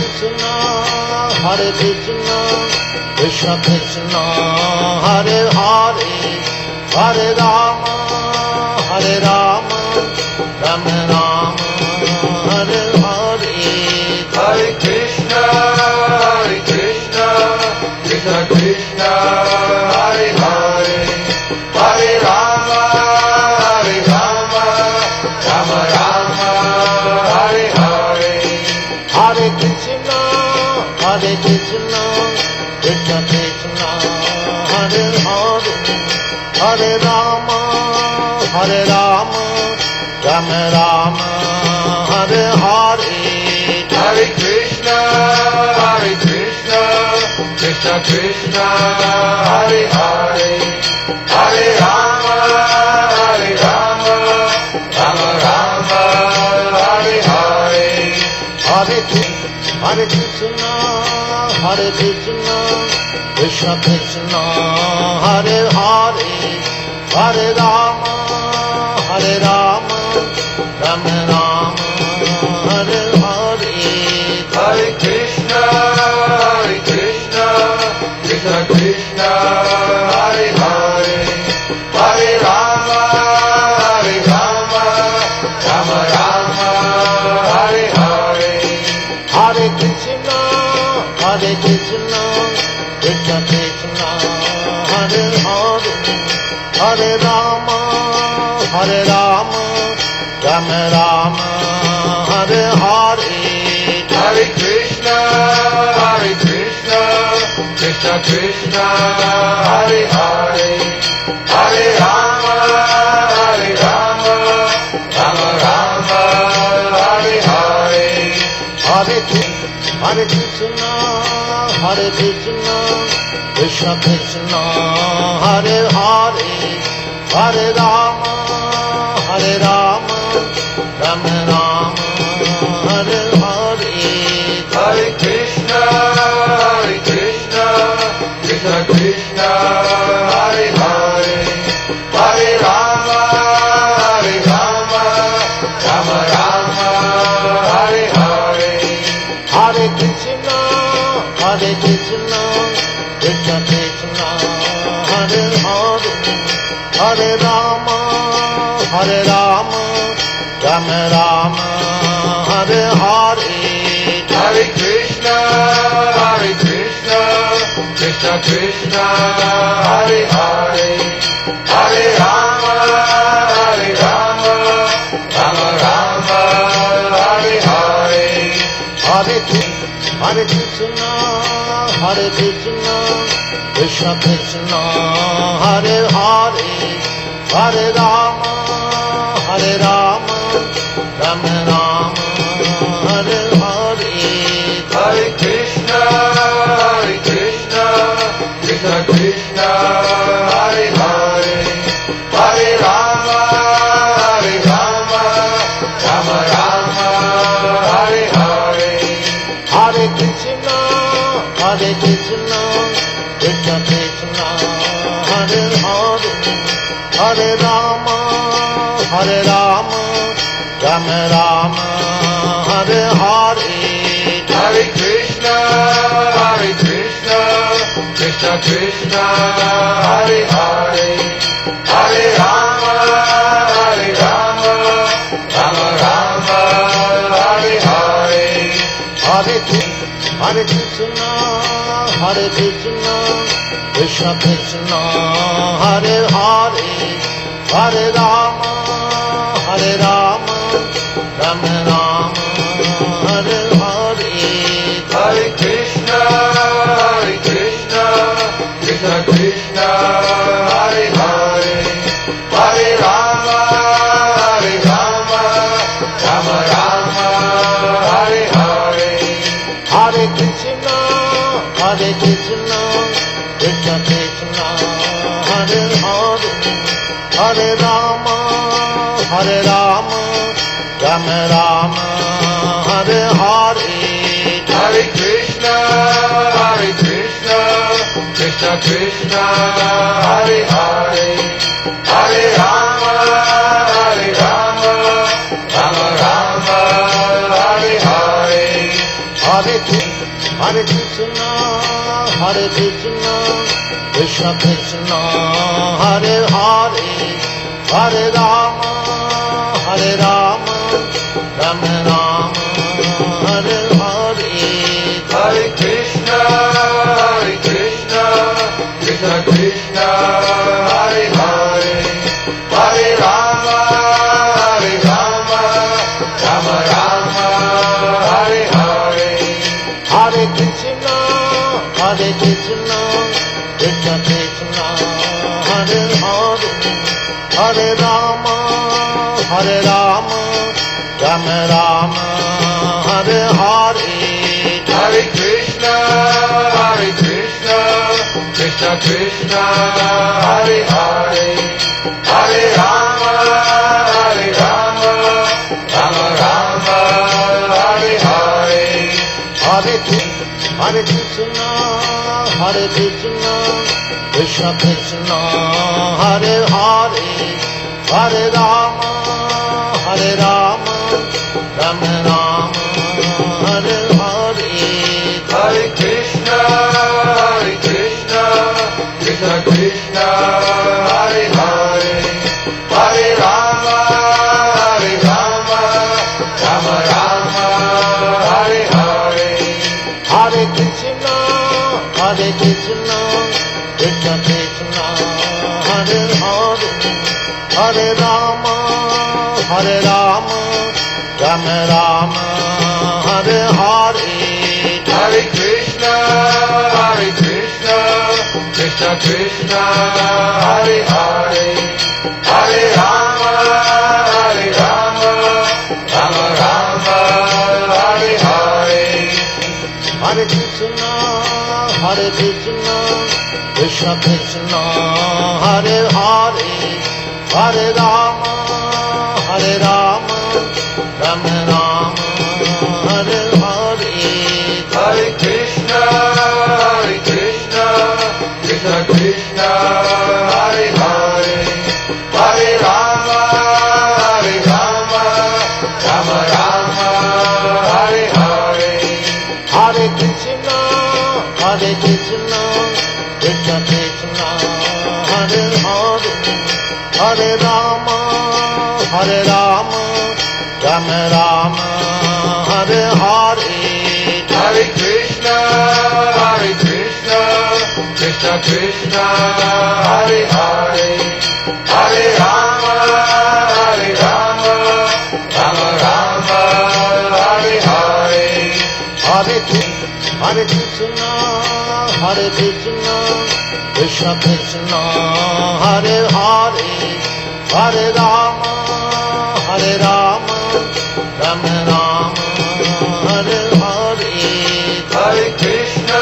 Krishna, Krishna Krishna, Hare Hare, Hare Rama, Rama Rama, Hare Hare. Hare Krishna, Krishna Krishna, Hare Hare, Hare Rama, Rama Rama, Hare Hare. Hare Krishna, Krishna Krishna, Hare Hare, Hare Rama, Rama Rama, Hare Hare. Hare Krishna, Krishna Krishna, Hare Hare, Hare Rama, Rama Rama, Hare Hare. Hare Krishna, Hare Krishna, Krishna Krishna, Hare Hare, Hare Rama, Hare Rama, Rama Rama, Hare Hare. Hare Krishna, Krishna Krishna, Hare Hare, Hare Rama, Rama Rama, Hare Hare. Hare Krishna, Hare Krishna, Krishna Krishna, Hare Hare, Hare Rama, Rama Rama, Hare Hare. Hare Krishna, Krishna Krishna, Hare Hare, Hare Rama, Rama Rama, Hare Hare. Hare Krishna, Hare Krishna, Krishna Krishna, Hare Hare, Hare Rama, Rama Rama, Hare Hare. Hare Krishna, Krishna Krishna, Hare Hare, Hare Rama, Rama Rama, Hare Hare. Hare Krishna, Hare Krishna, Krishna Krishna, Hare Hare, Hare Rama, Rama Rama, Hare Hare. Hare Krishna, Krishna Krishna, Hare Hare, Hare Rama, Rama Rama, Hare Hare. Hare Krishna, Hare Krishna, Krishna Krishna, Hare Hare, Hare Rama, Rama Rama, Hare Hare. Hare Krishna, Krishna Krishna, Hare Hare, Hare Rama, Rama Rama, Hare Hare. Hare Krishna, Hare Krishna, Krishna Krishna, Hare Hare, Hare Rama, Rama Rama, Hare Hare. Hare Krishna, Krishna Krishna, Hare Hare, Hare Rama, Rama Rama, Hare Hare. Hare Krishna, Hare Krishna, Krishna Krishna, Hare Hare, Hare Rama, Rama Rama, Hare Hare. Hare Krishna, Krishna Krishna, Hare Hare, Hare Rama, Rama Rama, Hare Hare. Hare Krishna, Hare Krishna, Krishna Krishna, Hare Hare, Hare Rama, Rama Rama, Hare Hare. Hare Krishna, Krishna Krishna, Hare Hare, Hare Rama, Rama Rama, Hare Hare. Hare Krishna, Hare Krishna, Krishna Krishna, Hare Hare, Hare Rama, Rama Rama, Hare Hare. Hare Krishna, Krishna Krishna, Hare Hare, Hare Rama, Rama Rama, Hare Hare. Hare Krishna, Hare Krishna, Krishna Krishna, Hare Hare, Hare Rama, Rama Rama, Hare Hare. Hare Krishna, Krishna Krishna, Hare Hare, Hare Rama, Rama Rama, Hare Hare. Hare Krishna, Krishna Krishna, Hare Hare, Hare Rama, Rama Rama, Hare Hare. Hare Krishna, Krishna Krishna, Hare Hare, Hare Rama, Rama Rama, Hare Hare. Hare Krishna, Krishna Krishna, Hare Hare, Hare Rama, Rama Rama, Hare Hare. Hare Krishna, Krishna Krishna, Hare Hare, Hare Rama, Rama Rama, Hare Hare. Hare Krishna, Krishna Krishna, Hare Hare, Hare Rama, Rama Rama, Hare Hare. Hare Krishna, Krishna Krishna, Hare Hare, Hare Rama, Rama Rama, Hare Hare. Hare Krishna, Krishna Krishna, Hare Hare, Hare Rama, Rama Rama, Hare Hare. Hare Krishna, Krishna Krishna, Hare Hare, Hare Rama, Rama Rama, Hare Hare. Hare Krishna, Krishna Krishna, Hare Hare, Hare Rama, Rama Rama, Hare Hare. Hare Krishna,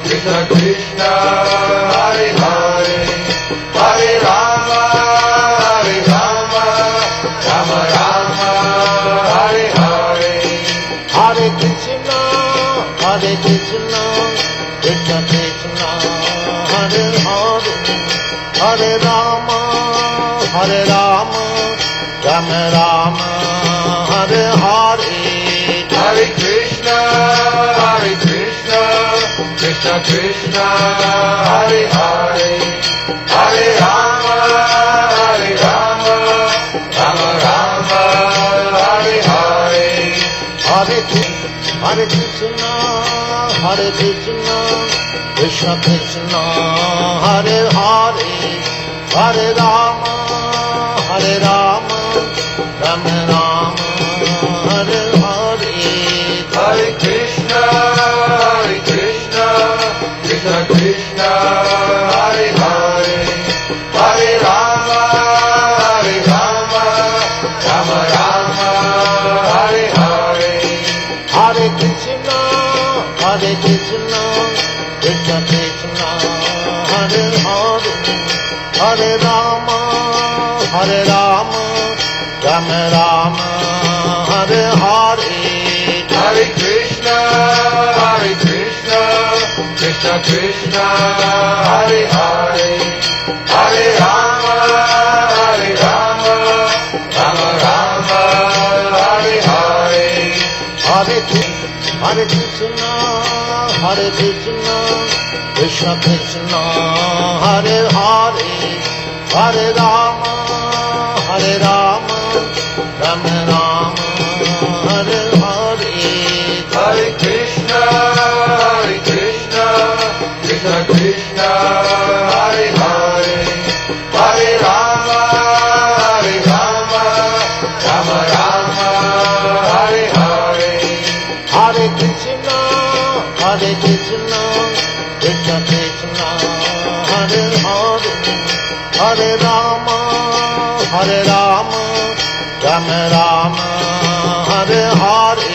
Krishna Krishna, Hare Hare, Hare Rama, Rama Rama, Hare Hare. Hare Krishna, Krishna Krishna, Hare Hare, Hare Rama, Rama Rama, Hare Hare. Hare Krishna, Krishna Krishna, Hare Hare, Hare Rama, Rama Rama, Hare Hare. Hare Krishna, Krishna Krishna, Hare Hare, Hare Rama, Rama Rama, Hare Hare. Hare Krishna, Krishna Krishna, Hare Hare, Hare Rama, Rama Rama, Hare Hare. Hare Krishna, Krishna Krishna, Hare Hare, Hare Rama, Rama Rama, Hare Hare. Hare Krishna, Krishna Krishna, Hare Hare, Hare Rama, Rama Rama, Hare Hare. Hare Krishna, Krishna Krishna, Hare Hare, Hare Rama, Rama Rama, Hare Hare. Hare Krishna, Krishna Krishna, Hare Hare, Hare Rama, Rama Rama, Hare Hare. Hare Krishna, Krishna Krishna, Hare Hare, Hare Rama, Rama Rama, Hare Hare.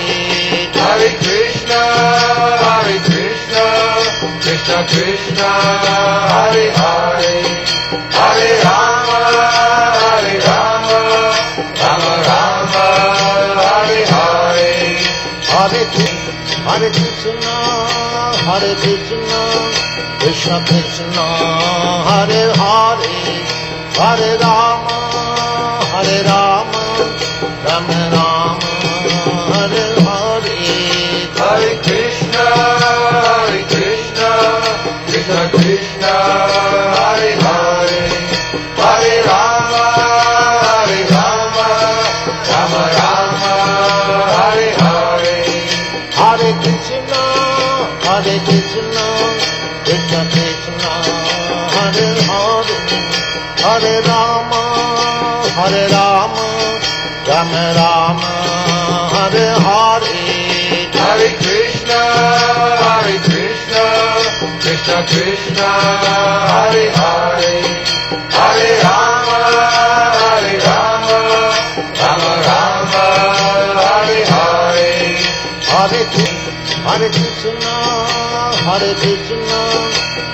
Hare Krishna, Krishna Krishna, Hare Hare, Hare Rama, Rama Rama, Hare Hare. Hare Hare Krishna, Krishna Krishna, Hare Hare, Hare Rama, Rama Rama, Hare Hare. Hare Krishna, Krishna Krishna, Hare Hare, Hare Rama, Rama Rama, Hare Hare. Hare Krishna, Krishna Krishna, Hare Hare, Hare Rama, Rama Rama, Hare Hare. Hare Krishna, Krishna Krishna, Hare Hare, Hare Rama, Rama Rama, Hare Hare. Hare Krishna,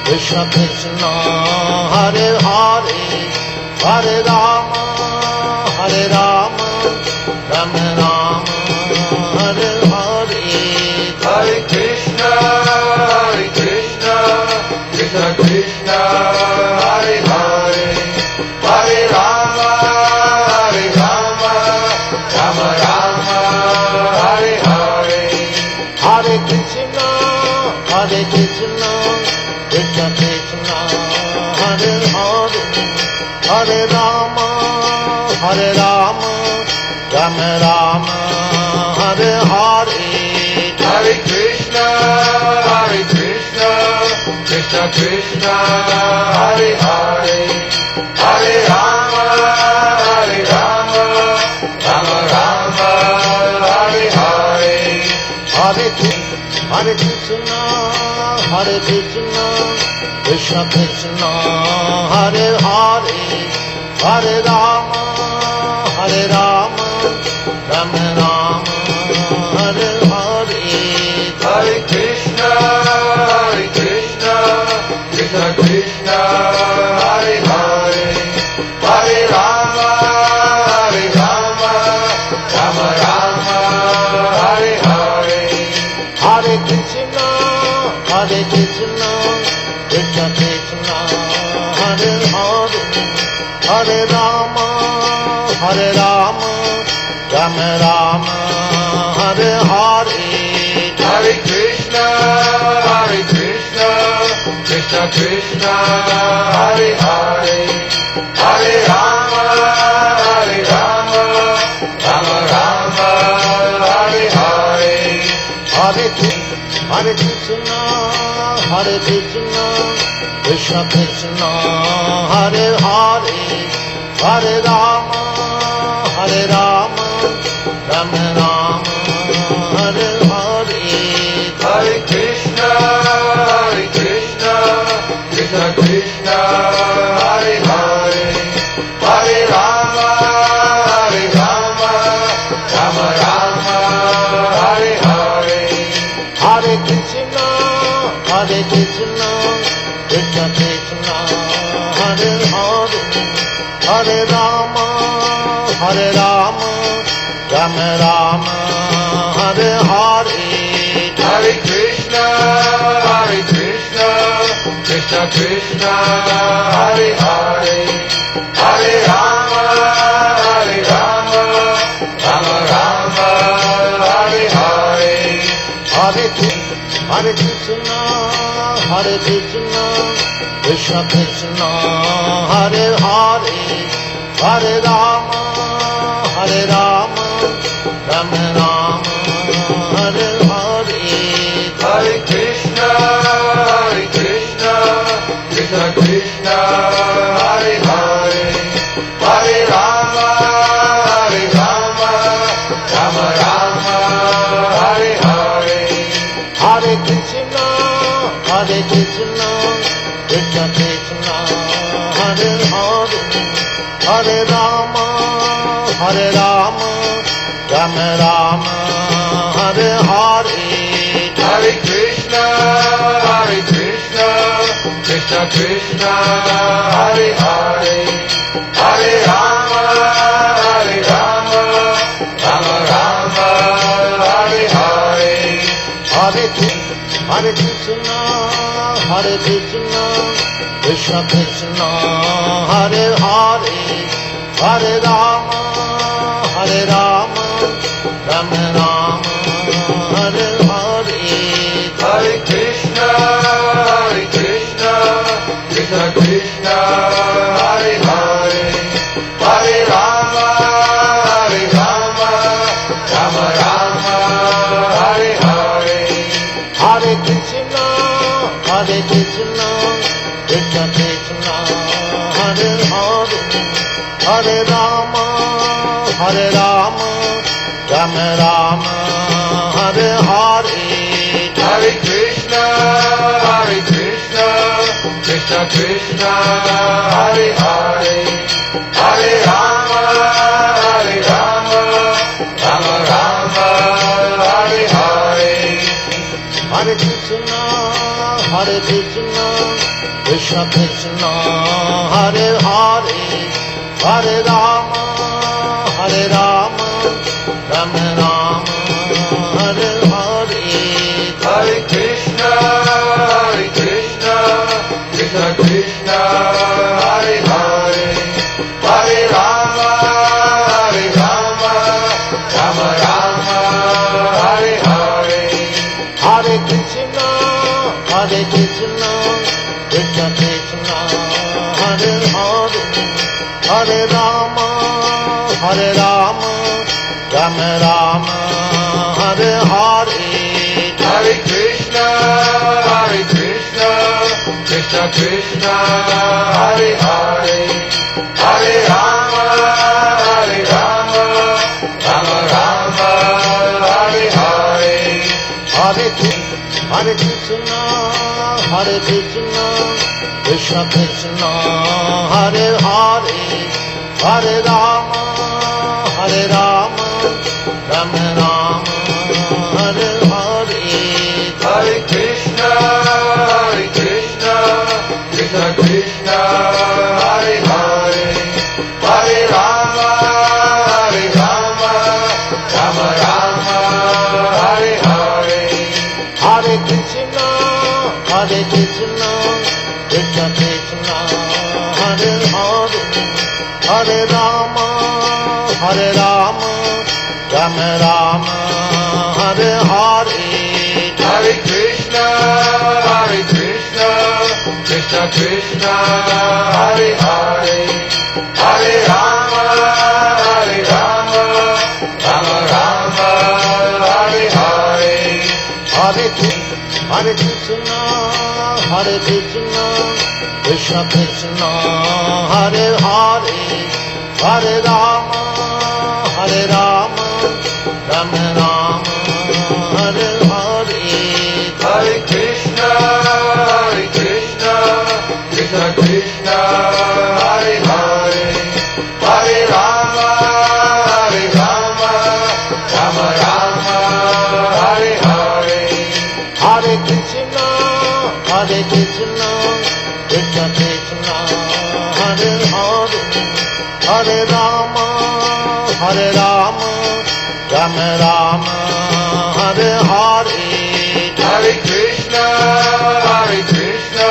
Krishna Krishna, Hare Hare, Hare Rama, Rama Rama, Hare Hare. Hare Krishna, Krishna Krishna, Hare Hare, Hare Rama, Rama Rama, Hare Hare. Hare Krishna, Krishna Krishna, Hare Hare, Hare Rama, Rama Rama, Hare Hare. Hare Krishna, Krishna Krishna, Hare Hare, Hare Rama, Rama Rama, Hare Hare. Hare Krishna, Krishna Krishna, Hare Hare, Hare Rama, Rama Rama, Hare Hare. Hare Krishna, Krishna Krishna, Hare Hare, Hare Rama, Rama Rama, Hare Hare. Hare Krishna, Krishna Krishna, Hare Hare, Hare Rama, Rama Rama, Hare Hare. Hare Krishna, Krishna Krishna, Hare Hare, Hare Rama, Rama Rama, Hare Hare. Hare Krishna, Krishna Krishna, Hare Hare, Hare Rama, Rama Rama, Hare Hare. Hare Krishna, Krishna Krishna, Hare Hare, Hare Rama, Rama Rama, Hare Hare. Hare Krishna, Krishna Krishna, Hare Hare, Hare Rama, Rama Rama, Hare Hare. Hare Krishna, Krishna Krishna, Hare Hare, Hare Rama, Rama Rama, Hare Hare. Hare Krishna, Krishna Krishna, Hare Hare, Hare Rama, Rama Rama, Hare Hare. Hare Krishna, Krishna Krishna, Hare Hare, Hare Rama, Rama Rama, Hare Hare. Hare Krishna, Krishna Krishna, Hare Hare, Hare Rama, Rama Rama, Hare Hare. Hare Krishna, Krishna Krishna, Hare Hare, Hare Rama, Rama Rama, Hare Hare. Hare Hare Krishna, Krishna Krishna, Hare Hare, Hare Rama, Rama Rama, Hare Hare. Hare Krishna, Krishna Krishna, Hare Hare, Hare Rama, Rama Rama, Hare Hare. Hare Krishna, Krishna Krishna, Hare Hare, Hare Rama, Rama Rama, Hare Hare. Hare Krishna, Krishna Krishna, Hare Hare, Hare Rama, Rama Rama, Hare Hare. Hare Krishna, Krishna Krishna, Hare Hare, Hare Rama, Rama Rama, Hare Hare. Hare Krishna, Krishna Krishna, Hare Hare, Hare Rama, Rama Rama, Hare Hare. Hare Krishna, Krishna Krishna, Hare Hare, Hare Rama, Rama Rama, Hare Hare. Hare Krishna, Krishna Krishna, Hare Hare, Hare Rama, Rama Rama, Hare Hare. Hare Krishna, Krishna Krishna, Hare Hare, Hare Rama, Rama Rama, Hare Hare. Hare Krishna, Krishna Krishna, Hare Hare, Hare Rama, Rama Rama, Hare Hare. Hare Krishna, Krishna Krishna, Hare Hare, Hare Rama, Rama Rama, Hare Hare. Hare Krishna, Krishna Krishna, Hare Hare, Hare Rama, Rama Rama, Hare Hare. Hare Krishna, Krishna Krishna, Hare Hare, Hare Rama, Rama Rama, Hare Hare. Hare Krishna, Krishna Krishna, Hare Hare, Hare Rama, Rama Rama, Hare Hare. Hare Krishna, Krishna Krishna, Hare Hare, Hare Rama, Rama Rama, Hare Hare. Hare Krishna,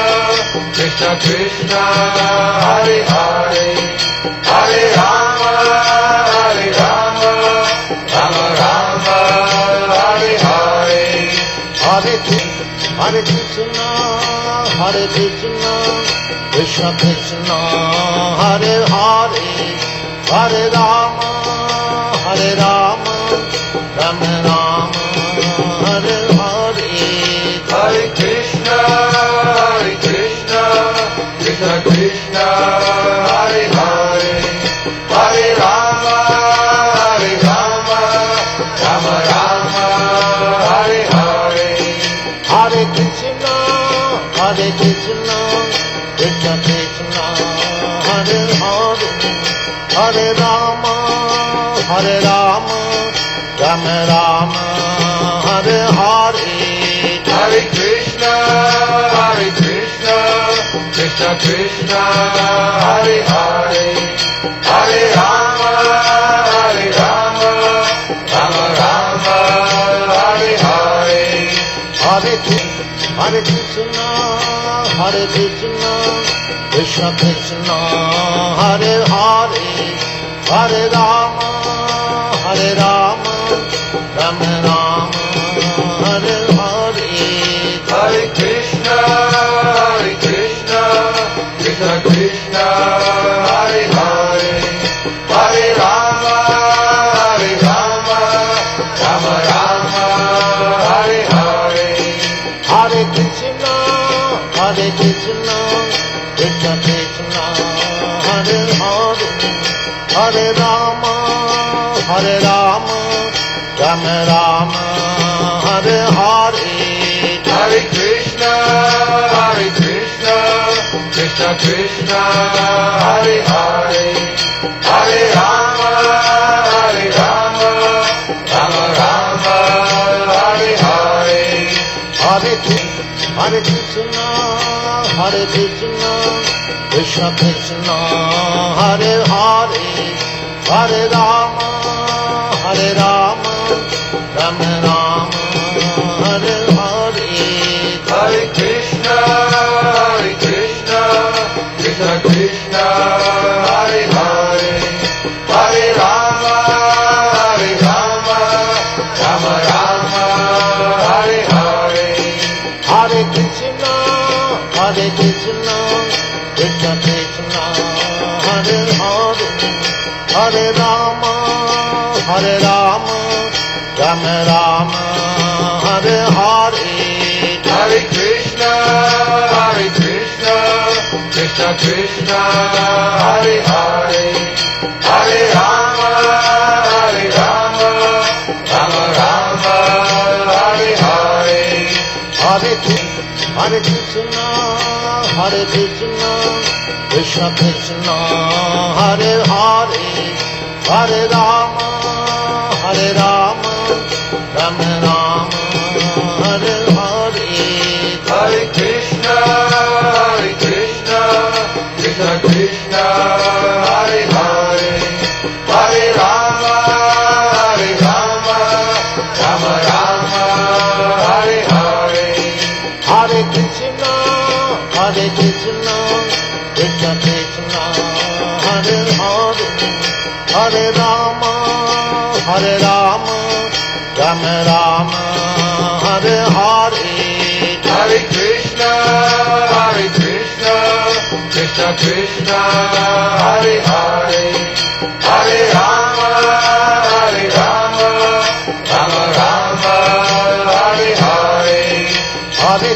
Krishna Krishna, Hare Hare, Hare Rama, Rama Rama, Hare Hare. Hare Krishna, Krishna Krishna, Hare Hare, Hare Rama, Rama Rama, Hare Hare. Hare Krishna, Krishna Krishna, Hare Hare, Hare Rama, Rama Rama, Hare Hare. Hare Krishna, Krishna Krishna, Hare Hare, Hare Rama, Rama Rama, Hare Hare. Hare Krishna, Krishna Krishna, Hare Hare, Hare Rama, Rama Rama, Hare Hare. Hare Hare Krishna, Krishna Krishna, Hare Hare, Hare Rama, Rama Rama, Hare Hare. Hare Krishna, Krishna Krishna, Hare Hare, Hare Rama, Rama Rama, Hare Hare. Hare Krishna, Krishna Krishna, Hare Hare, Hare Rama, Rama Rama, Hare Hare. Hare Krishna, Krishna Krishna, Hare Hare, Hare Rama, Rama Rama, Hare Hare. Hare Krishna, Krishna Krishna, Hare Hare, Hare Rama, Rama Rama, Hare Hare. Hare Krishna, Krishna Krishna, Hare Hare, Hare Rama, Rama Rama, Hare Hare. Hare Krishna, Krishna Krishna, Hare Hare, Hare Rama, Rama Rama, Hare Hare. Hare Krishna, Krishna Krishna, Hare Hare, Hare Rama, Rama Rama, Hare Hare. Hare Krishna, Krishna Krishna, Hare Hare, Hare Rama, Rama Rama, Hare Hare. Hare Krishna, Krishna Krishna, Hare Hare, Hare Rama, Rama Rama, Hare Hare. Hare Krishna, Krishna Krishna, Hare Hare, Hare Rama, Rama Rama, Hare Hare. Hare Krishna, Krishna Krishna, Hare Hare, Hare Rama, Rama Rama, Hare Hare. Hare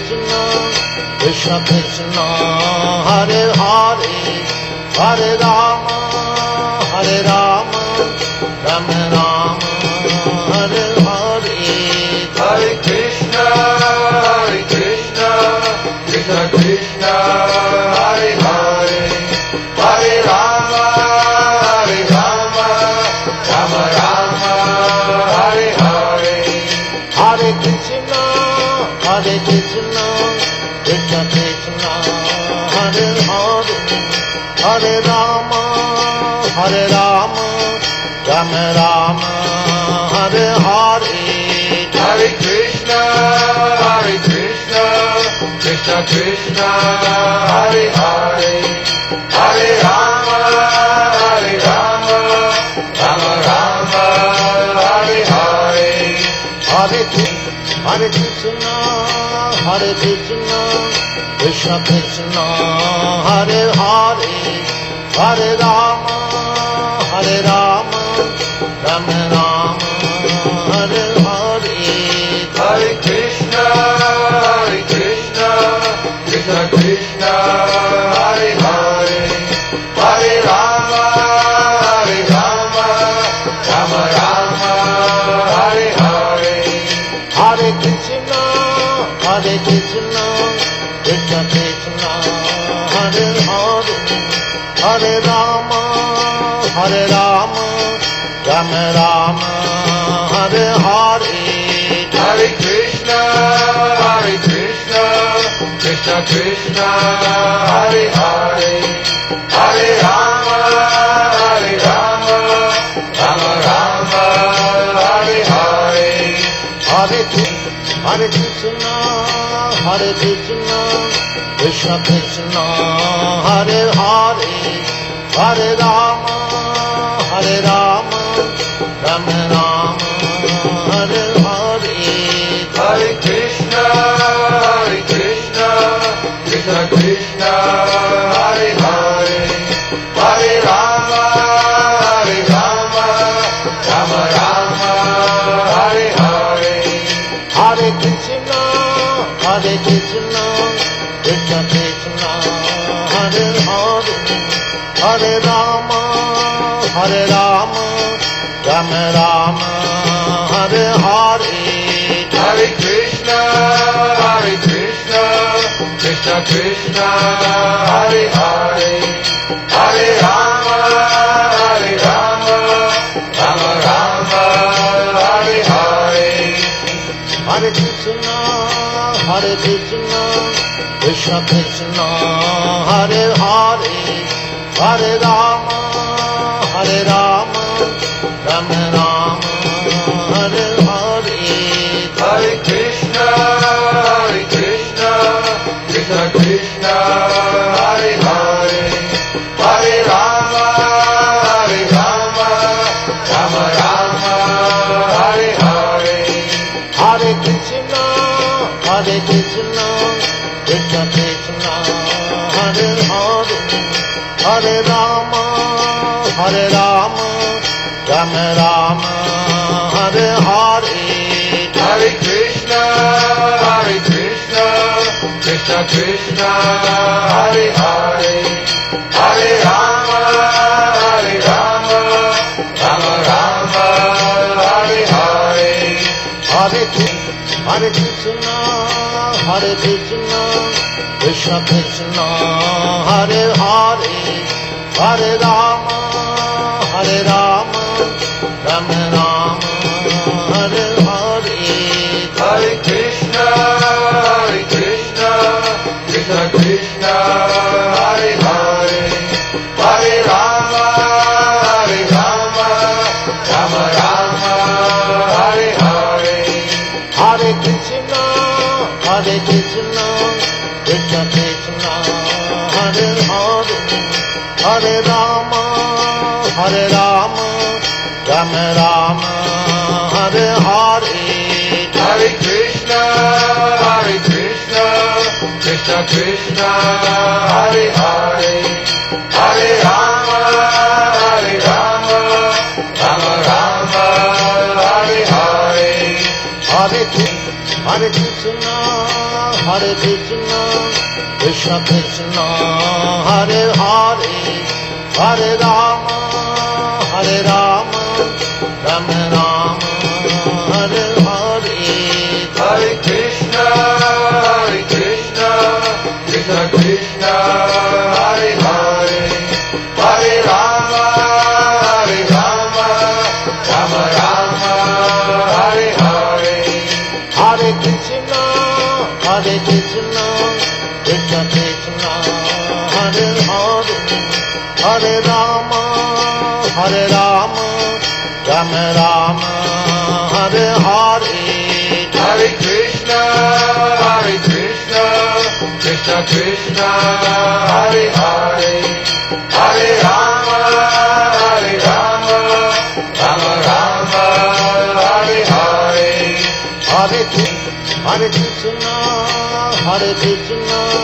Krishna, Krishna Krishna, Hare Hare, Hare Rama, Rama Rama, Hare Hare. Hare Krishna, Krishna Krishna, Hare Hare, Hare Rama, Rama Rama, Hare Hare. Hare Krishna, Krishna Krishna, Hare Hare, Hare Rama, Rama Rama, Hare Hare. Hare Krishna, Krishna Krishna, Hare Hare, Hare Rama, Rama Rama, Hare Hare. Hare Krishna, Krishna Krishna, Hare Hare, Hare Rama, Rama Rama, Hare Hare. Hare Krishna, Krishna Krishna, Hare Hare, Hare Rama, Rama Rama, Hare Hare. Hare Krishna, Krishna Krishna, Hare Hare, Hare Rama, Rama Rama, Hare Hare. Hare Krishna, Krishna Krishna, Hare Hare, Hare Rama, Rama Rama, Hare Hare. Hare Hare Krishna, Krishna Krishna, Hare Hare, Hare Rama, Rama Rama, Hare Hare. Hare Krishna, Krishna Krishna, Hare Hare, Hare Rama, Rama Rama, Hare Hare. Hare Krishna, Krishna Krishna, Hare Hare, Hare Rama, Rama Rama, Hare Hare. Hare Krishna, Krishna Krishna, Hare Hare, Hare Rama, Rama Rama, Hare Hare. Hare Krishna, Krishna Krishna, Hare Hare, Hare Rama, Rama Rama, Hare Hare. Hare Krishna, Krishna Krishna, Hare Hare, Hare Rama, Rama Rama, Hare Hare. Hare Krishna, Krishna Krishna, Hare Hare, Hare Rama, Rama Rama, Hare Hare. Hare Krishna, Krishna Krishna, Hare Hare, Hare Rama, Rama Rama, Hare Hare. Hare Krishna, Krishna Krishna, Hare Hare, Hare Rama, Rama Rama, Hare Hare. Hare Krishna, Krishna Krishna, Hare Hare, Hare Rama, Rama Rama, Hare Hare. Hare Krishna, Krishna Krishna, Hare Hare, Hare Rama, Rama Rama, Hare Hare. Hare Krishna, Krishna Krishna, Hare Hare, Hare Rama, Rama Rama, Hare Hare. Hare Krishna, Krishna Krishna, Hare Hare, Hare Rama, Rama Rama, Hare Hare. Hare Krishna, Krishna Krishna, Hare Hare, Hare Rama, Rama Rama, Hare Hare. Hare Krishna, Krishna Krishna, Hare Hare, Hare Rama, Rama Rama, Hare Hare. Hare Krishna, Krishna Krishna, Hare Hare, Hare Rama, Rama Rama, Hare Hare. Hare Krishna,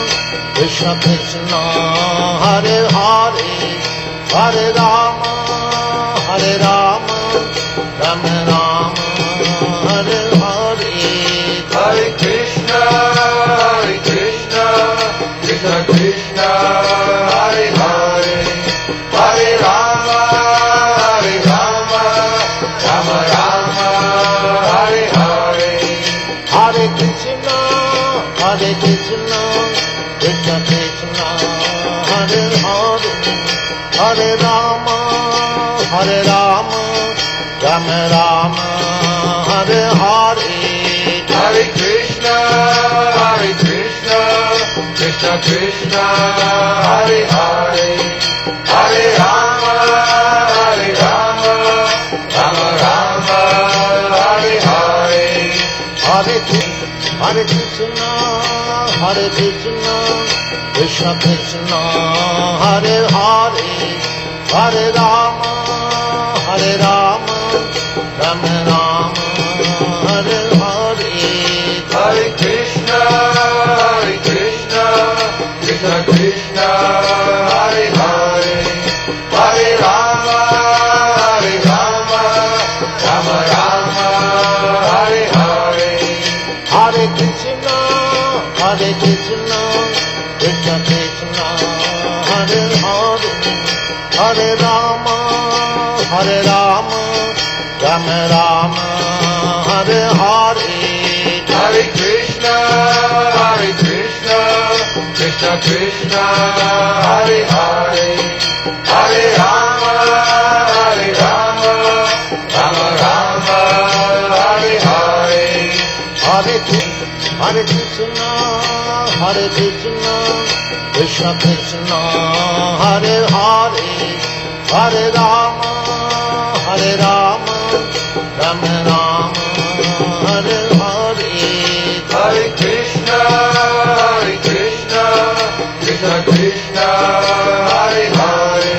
Krishna Krishna, Hare Hare, Hare Rama, Rama Rama, Hare Hare. Hare Krishna, Krishna Krishna, Hare Hare, Hare Rama, Rama Rama, Hare Hare. Hare Krishna, Krishna Krishna, Hare Hare, Hare Rama, Rama Rama, Hare Hare. Hare Krishna, Krishna Krishna, Hare Hare, Hare Rama, Rama Rama, Hare Hare. Hare Hare Krishna, Krishna Krishna, Hare Hare, Hare Rama, Rama Rama, Hare Hare. Hare Krishna, Krishna Krishna, Hare Hare, Hare Rama, Rama Rama, Hare Hare. Hare Krishna, Krishna Krishna, Hare Hare, Hare Rama, Rama Rama, Hare Hare. Hare Krishna, Krishna Krishna, Hare Hare, Hare Rama, Rama Rama, Hare Hare. Hare Krishna, Krishna Krishna, Hare Hare, Hare Rama, Rama Rama, Hare Hare. Hare Krishna, Krishna Krishna, Hare Hare,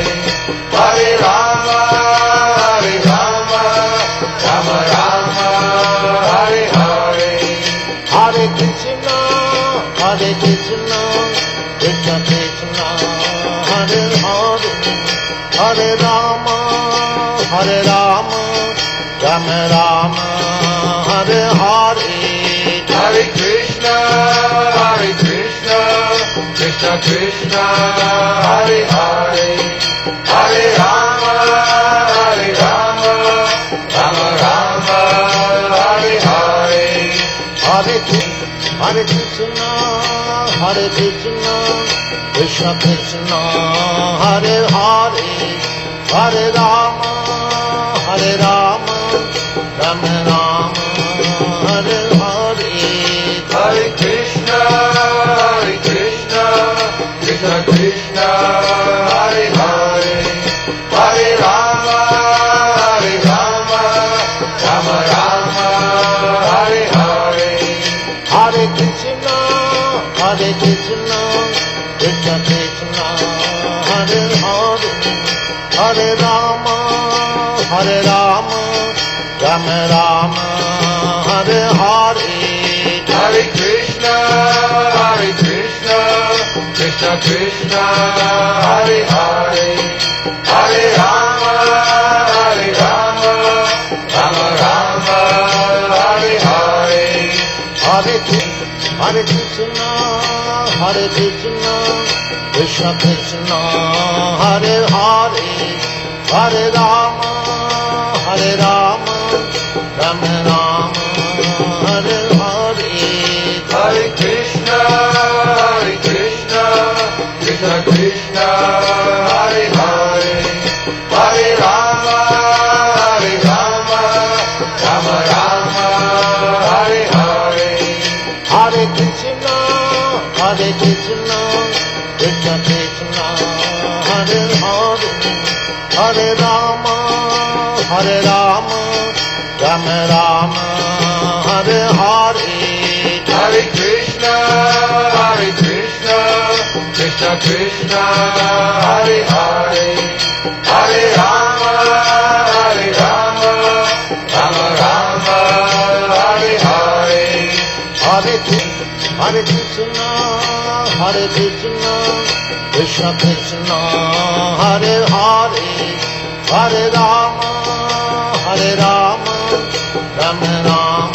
Hare Rama, Rama Rama, Hare Hare. Hare Krishna, Krishna Krishna, Hare Hare, Hare Rama, Rama Rama, Hare Hare. Hare Krishna, Krishna Krishna, Hare Hare, Hare Rama, Rama Rama, Hare Hare. Hare Krishna, Krishna Krishna, Hare Hare, Hare Rama, Rama Rama, Hare Hare. Hare Krishna, Krishna Krishna, Hare Hare, Hare Rama, Rama Rama, Hare Hare. Hare Krishna, Krishna Krishna, Hare Hare, Hare Rama, Rama Rama, Hare Hare. Hare Krishna, Krishna Krishna, Hare Hare, Hare Rama, Rama Rama, Hare Hare. Hare Krishna, Krishna Krishna, Hare Hare, Hare Rama, Rama Rama, Hare Hare. Hare Krishna, Krishna Krishna, Hare Hare, Hare Rama, Rama Rama, Hare Hare. Hare Krishna, Krishna Krishna, Hare Hare, Hare Rama, Rama Rama, Hare Hare. Hare Krishna, Krishna Krishna, Hare Hare, Hare Rama, Rama Rama, Hare Hare. Hare Krishna, Krishna Krishna, Hare Hare, Hare Rama, Rama Rama,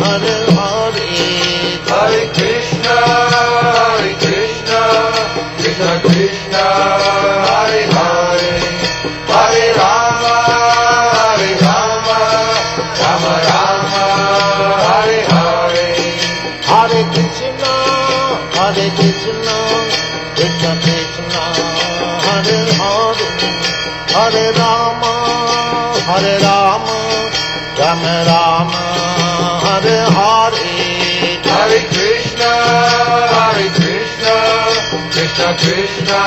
Hare Hare. Hare Krishna, Krishna Krishna, Hare Hare, Hare Rama, Rama Rama, Hare Hare. Hare Krishna, Krishna Krishna, Hare Hare, Hare Rama, Rama Rama, Hare Hare. Hare Krishna, Krishna Krishna,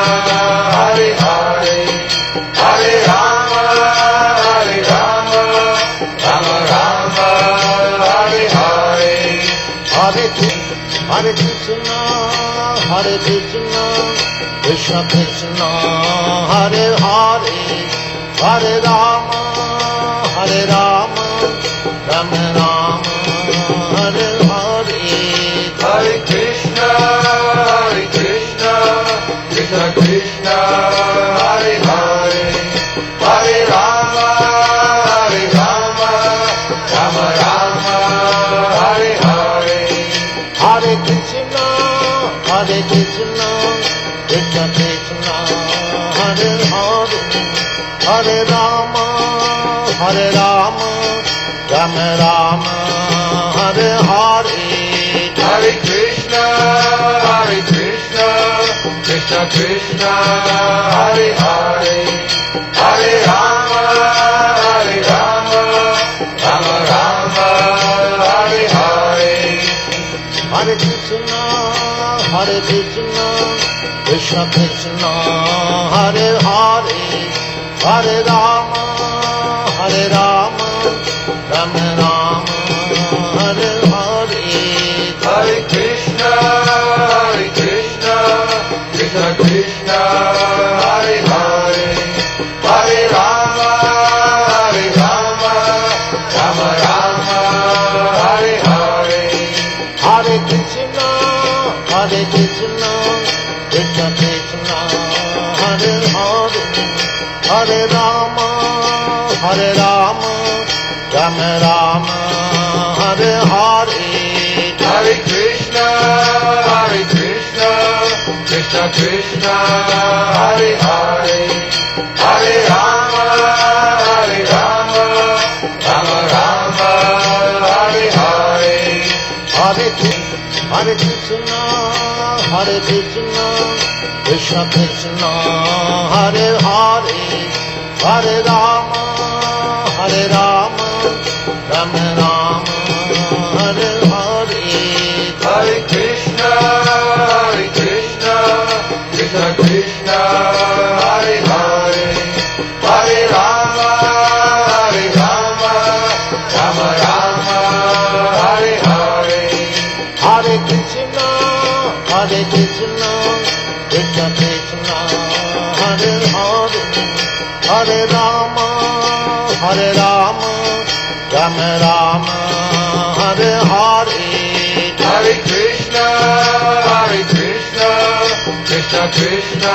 Hare Hare, Hare Rama, Rama Rama, Hare Hare. Hare Hare Krishna, Krishna Krishna, Hare Hare, Hare Rama, Rama Rama, Hare Hare. Hare Krishna, Krishna Krishna, Hare Hare, Hare Rama, Rama Rama, Hare Hare. Hare Krishna, Krishna Krishna, Hare Hare, Hare Rama, Rama Rama, Hare Hare. Hare Krishna, Krishna Krishna, Hare Hare, Hare Rama, Rama Rama, Hare Hare. Hare Krishna, Krishna Krishna, Hare Hare, Hare Rama, Rama Rama, Hare Hare. Hare Krishna, Krishna Krishna, Hare Hare, Hare Rama, Rama Rama, Hare Hare. Hare Krishna, Krishna Krishna, Hare Hare, Hare Rama, Rama Rama, Hare Hare. Hare Krishna, Krishna Krishna, Hare Hare, Hare Rama, Rama Rama, Hare Hare. Hare Krishna, Krishna Krishna, Hare Hare, Hare Rama, Rama Rama, Hare Hare. Hare Krishna, Krishna Krishna, Hare Hare, Hare Rama, Rama Rama, Hare Hare. Hare Krishna, Krishna Krishna, Hare Hare, Hare Rama, Rama Rama, Hare Hare. Hare Krishna, Krishna Krishna,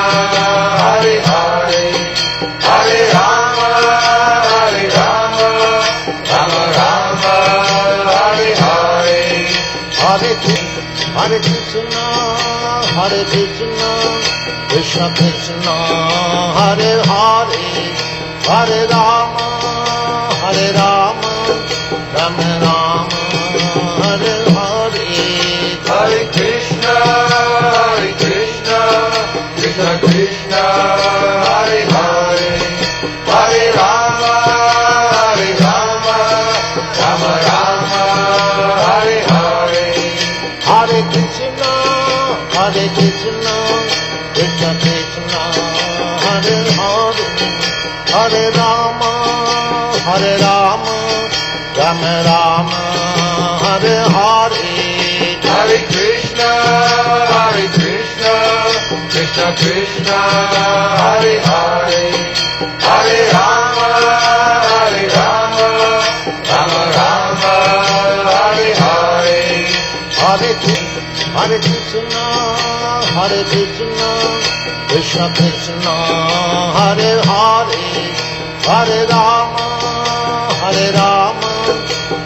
Hare Hare, Hare Rama, Rama Rama, Hare Hare. Hare Krishna, Krishna Krishna, Hare Hare, Hare Rama, Rama Rama, Hare Hare. Hare Krishna, Krishna Krishna, Hare Hare, Hare Rama, Rama Rama, Hare Hare. Hare Krishna, Krishna Krishna, Hare Hare, Hare Rama, Rama Rama, Hare Hare. Hare Krishna, Krishna Krishna, Hare Hare, Hare Rama, Rama Rama, Hare Hare. Hare Krishna, Krishna Krishna, Hare Hare, Hare Rama,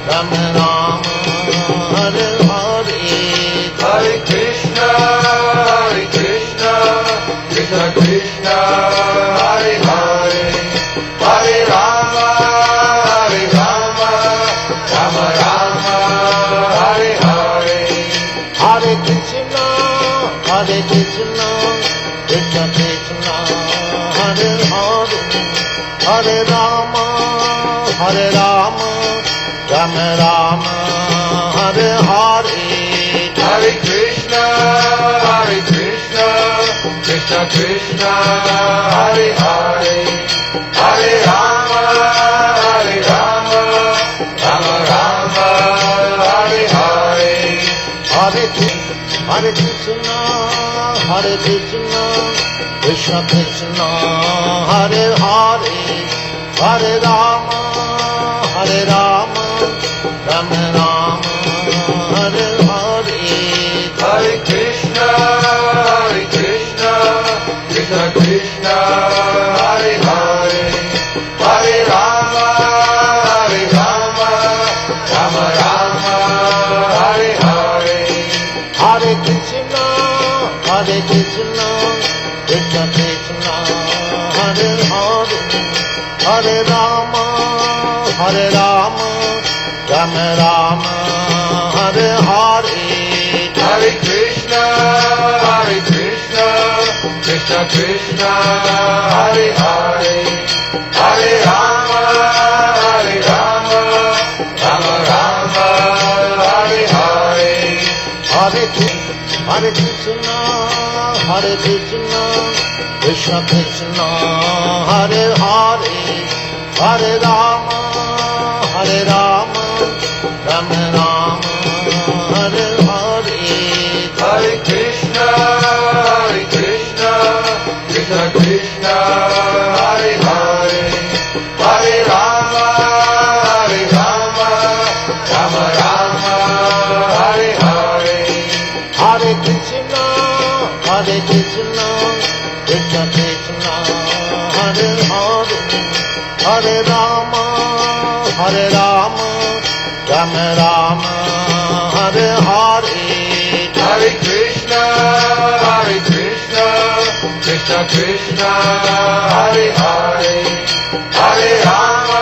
Rama Rama, Hare Hare. Hare Krishna, Krishna Krishna, Hare Hare, Hare Rama, Rama Rama, Hare Hare. Hare Krishna, Krishna Krishna, Hare Hare, Hare Rama, Rama Rama, Hare Hare. Hare Krishna, Krishna Krishna, Hare Hare, Hare Rama, Rama Rama, Hare Hare. Hare Hare Krishna, Krishna Krishna, Hare Hare, Hare Rama, Rama Rama, Hare Hare. Hare Krishna, Krishna Krishna, Hare Hare, Hare Rama, Rama Rama, Hare Hare. Hare Krishna, Krishna Krishna, Hare Hare, Hare Rama, Rama Rama, Hare Hare. Hare Krishna, Krishna Krishna, Hare Hare, Hare Rama, Rama Rama, Hare Hare. Hare Krishna, Krishna Krishna, Hare Hare, Hare Rama, Rama Rama, Hare Hare. Hare Krishna, Krishna Krishna, Hare Hare, Hare Rama, Rama Rama, Hare Hare. Hare Krishna, Krishna Krishna, Hare Hare, Hare Rama, Rama Rama, Hare Hare. Hare Krishna, Krishna Krishna, Hare Hare, Hare Rama,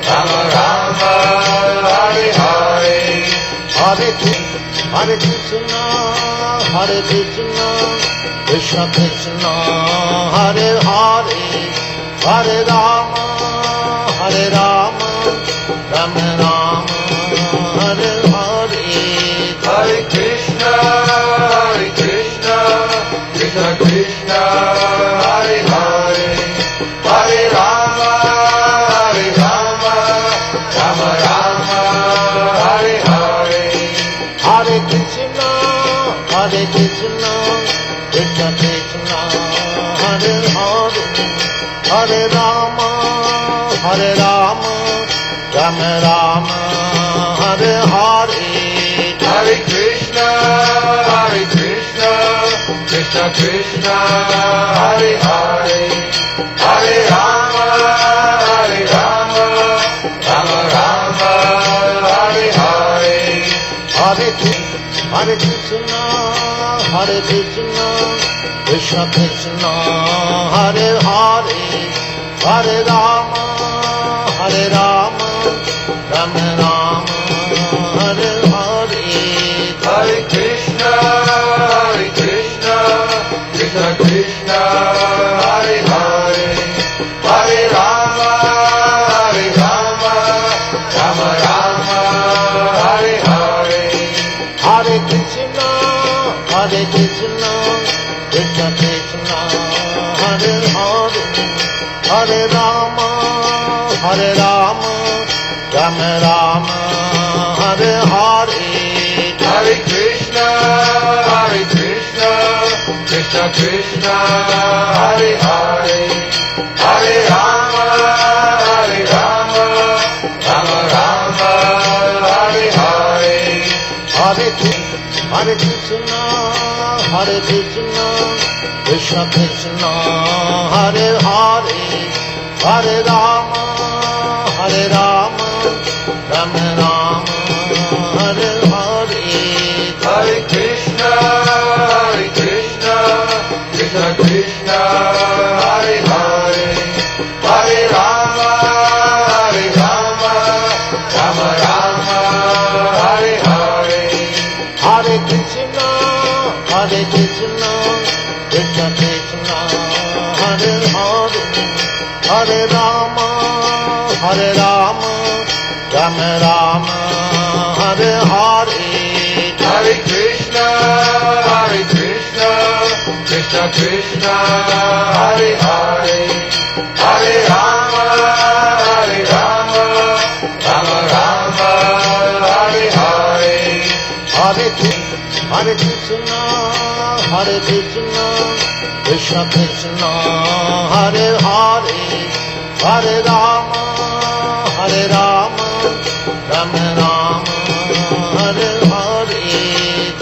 Rama Rama, Hare Hare. Hare Krishna, Krishna Krishna, Hare Hare, Hare Rama, Rama Rama, Hare Hare. Hare Krishna, Krishna Krishna, Hare Hare, Hare Rama, Rama Rama, Hare Hare. Hare Krishna, Krishna Krishna, Hare Hare, Hare Rama, Rama Rama, Hare Hare. Hare Krishna, Krishna Krishna, Hare Hare, Hare Rama, Rama Rama, Hare Hare. Hare Krishna, Krishna Krishna, Hare Hare, Hare Rama, Rama Rama, Hare Hare. Hare Krishna, Krishna Krishna, Hare Hare, Hare Rama, Rama Rama, Hare Hare. Hare Krishna, Krishna Krishna, Hare Hare, Hare Rama, Rama Rama, Hare Hare. Hare Krishna, Krishna Krishna, Hare Hare, Hare Rama, Rama Rama, Hare Hare. Hare Krishna, Krishna Krishna, Hare Hare, Hare Rama, Rama Rama, Hare Hare. Hare Krishna, Krishna Krishna, Hare Hare, Hare Rama, Rama Rama, Hare Hare. Hare Krishna, Krishna Krishna, Hare Hare, Hare Rama, Rama Rama, Hare Hare. Hare Krishna, Krishna Krishna, Hare Hare, Hare Rama, Rama Rama, Hare Hare. Hare Hare Krishna, Krishna Krishna, Hare Hare, Hare Rama, Rama Rama, Hare Hare.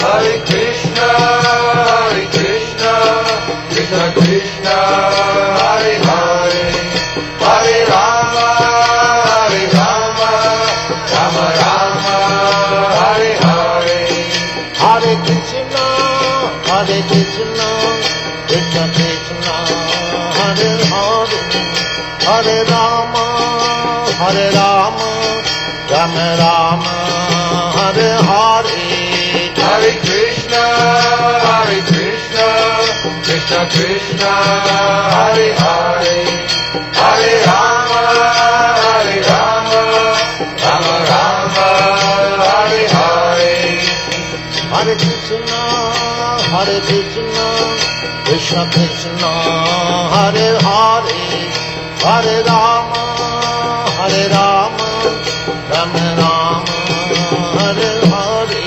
Hare Krishna, Krishna Krishna, Hare Hare, Hare Rama, Rama Rama, Hare Hare. Hare Krishna, Krishna Krishna, Hare Hare, Hare Rama, Rama Rama, Hare Hare. Hare Krishna, Krishna Krishna, Hare Hare, Hare Rama, Rama Rama, Hare Hare. Hare Krishna, Krishna Krishna, Hare Hare, Hare Rama, Rama Rama, Hare Hare.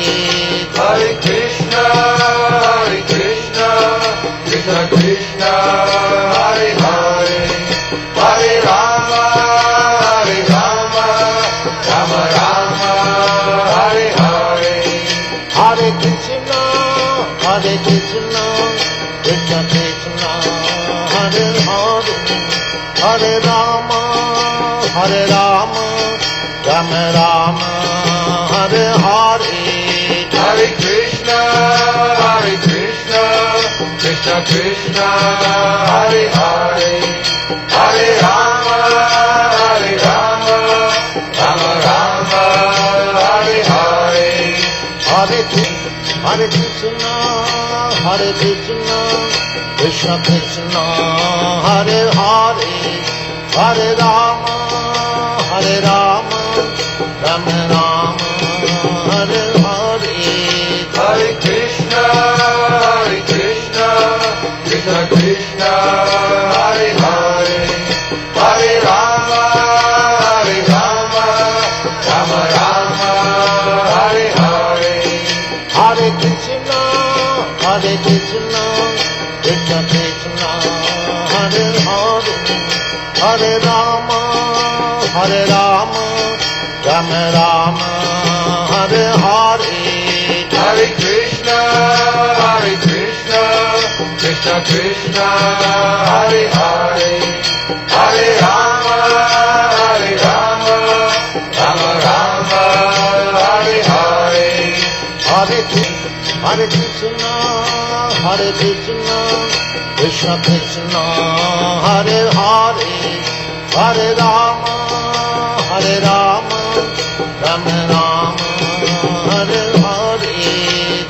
Hare Krishna, Krishna Krishna, Hare Hare, Hare Rama, Rama Rama, Hare Hare. Hare Krishna, Krishna Krishna, Hare Hare, Hare Rama, Rama Rama, Hare Hare. Hare Krishna, Krishna Krishna, Hare Hare, Hare Rama, Rama Rama, Hare Hare. Hare Krishna, Krishna Krishna, Hare Hare, Hare Rama, Rama Rama, Hare Hare. Hare Krishna, Krishna Krishna, Hare Hare, Hare Rama, Rama Rama, Hare Hare. Hare Krishna, Krishna Krishna, Hare Hare, Hare Rama, Rama Rama, Hare Hare. Hare Krishna, Krishna Krishna, Hare Hare, Hare Rama, Rama Rama, Hare Hare. Hare Krishna, Krishna Krishna, Hare Hare, Hare Rama, Rama Rama, Hare Hare.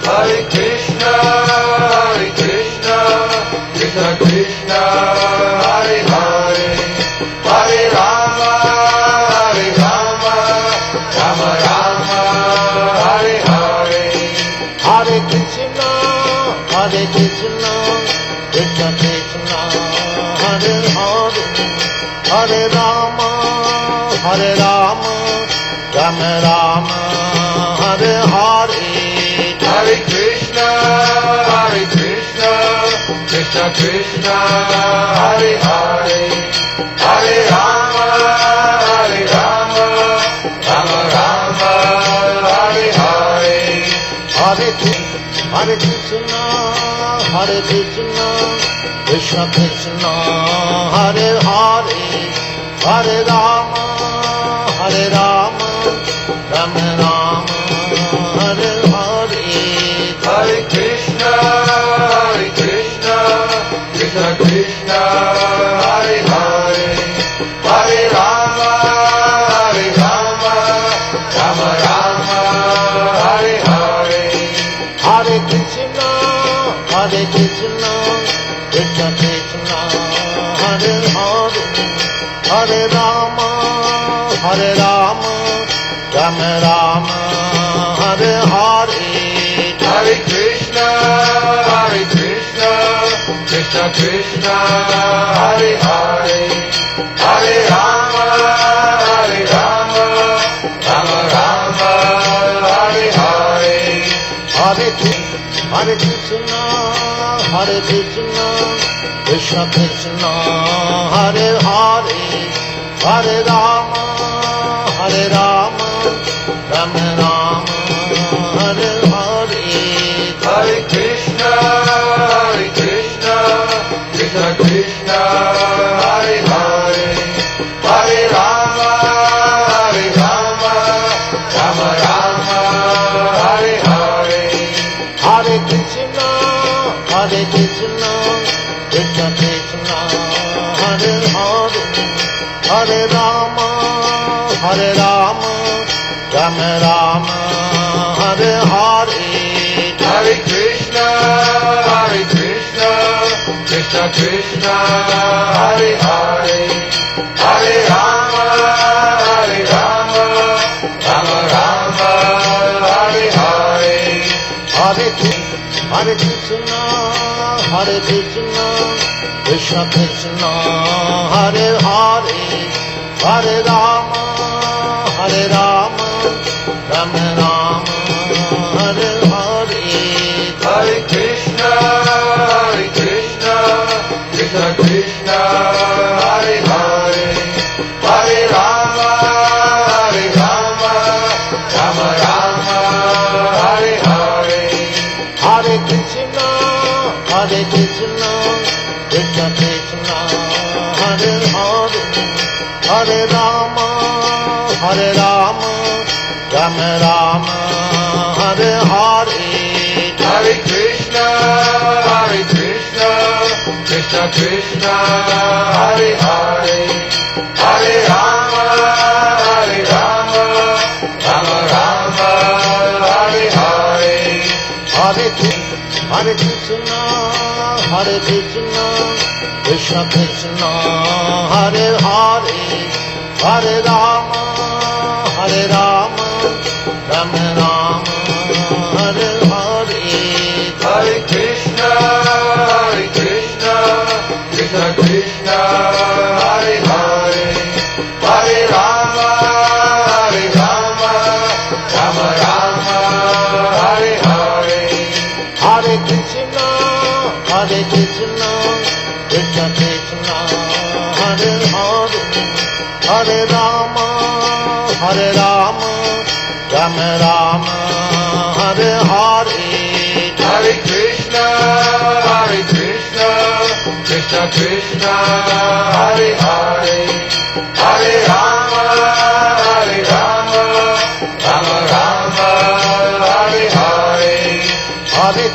Hare Krishna, Krishna Krishna, Hare Hare, Hare Rama, Rama Rama, Hare Hare. Hare Krishna, Krishna Krishna, Hare Hare, Hare Rama, Rama Rama, Hare Hare. Hare Krishna, Krishna Krishna, Hare Hare, Hare Rama, Rama Rama, Hare Hare. Hare Krishna, Krishna Krishna, Hare Hare, Hare Rama, Rama Rama, Hare Hare. Hare Krishna, Krishna Krishna, Hare Hare, Hare Rama, Rama Rama, Hare Hare. Hare Krishna, Krishna Krishna, Hare Hare, Hare Rama, Rama Rama, Hare Hare. Hare Krishna, Krishna Krishna, Hare Hare, Hare Rama, Rama Rama, Hare Hare. Hare Hare Krishna, Krishna Krishna, Hare Hare, Hare Rama, Rama Rama, Hare Hare. Hare Krishna, Krishna Krishna, Hare Hare, Hare Rama, Rama Rama, Hare Hare. Hare Krishna, Krishna Krishna, Hare Hare, Hare Rama, Rama Rama, Hare Hare. Hare Krishna, Krishna Krishna, Hare Hare, Hare Rama, Rama Rama, Hare Hare. Hare Krishna, Krishna Krishna, Hare Hare, Hare Rama, Rama Rama, Hare Hare. Hare Krishna, Krishna Krishna, Hare Hare, Hare Rama, Rama Rama, Hare Hare. Hare Krishna, Krishna Krishna, Hare Hare, Hare Rama, Rama Rama, Hare Hare. Hare Krishna, Krishna Krishna, Hare Hare, Hare Rama, Rama Rama, Hare Hare. Hare Krishna, Krishna Krishna, Hare Hare, Hare Rama, Rama Rama, Hare Hare. Hare Krishna, Krishna Krishna, Hare Hare, Hare Rama, Rama Rama, Hare Hare. Hare Krishna, Krishna Krishna, Hare Hare, Hare Rama, Rama Rama, Hare Hare. Hare Krishna, Krishna Krishna, Hare Hare, Hare Rama, Rama Rama, Hare Hare. Hare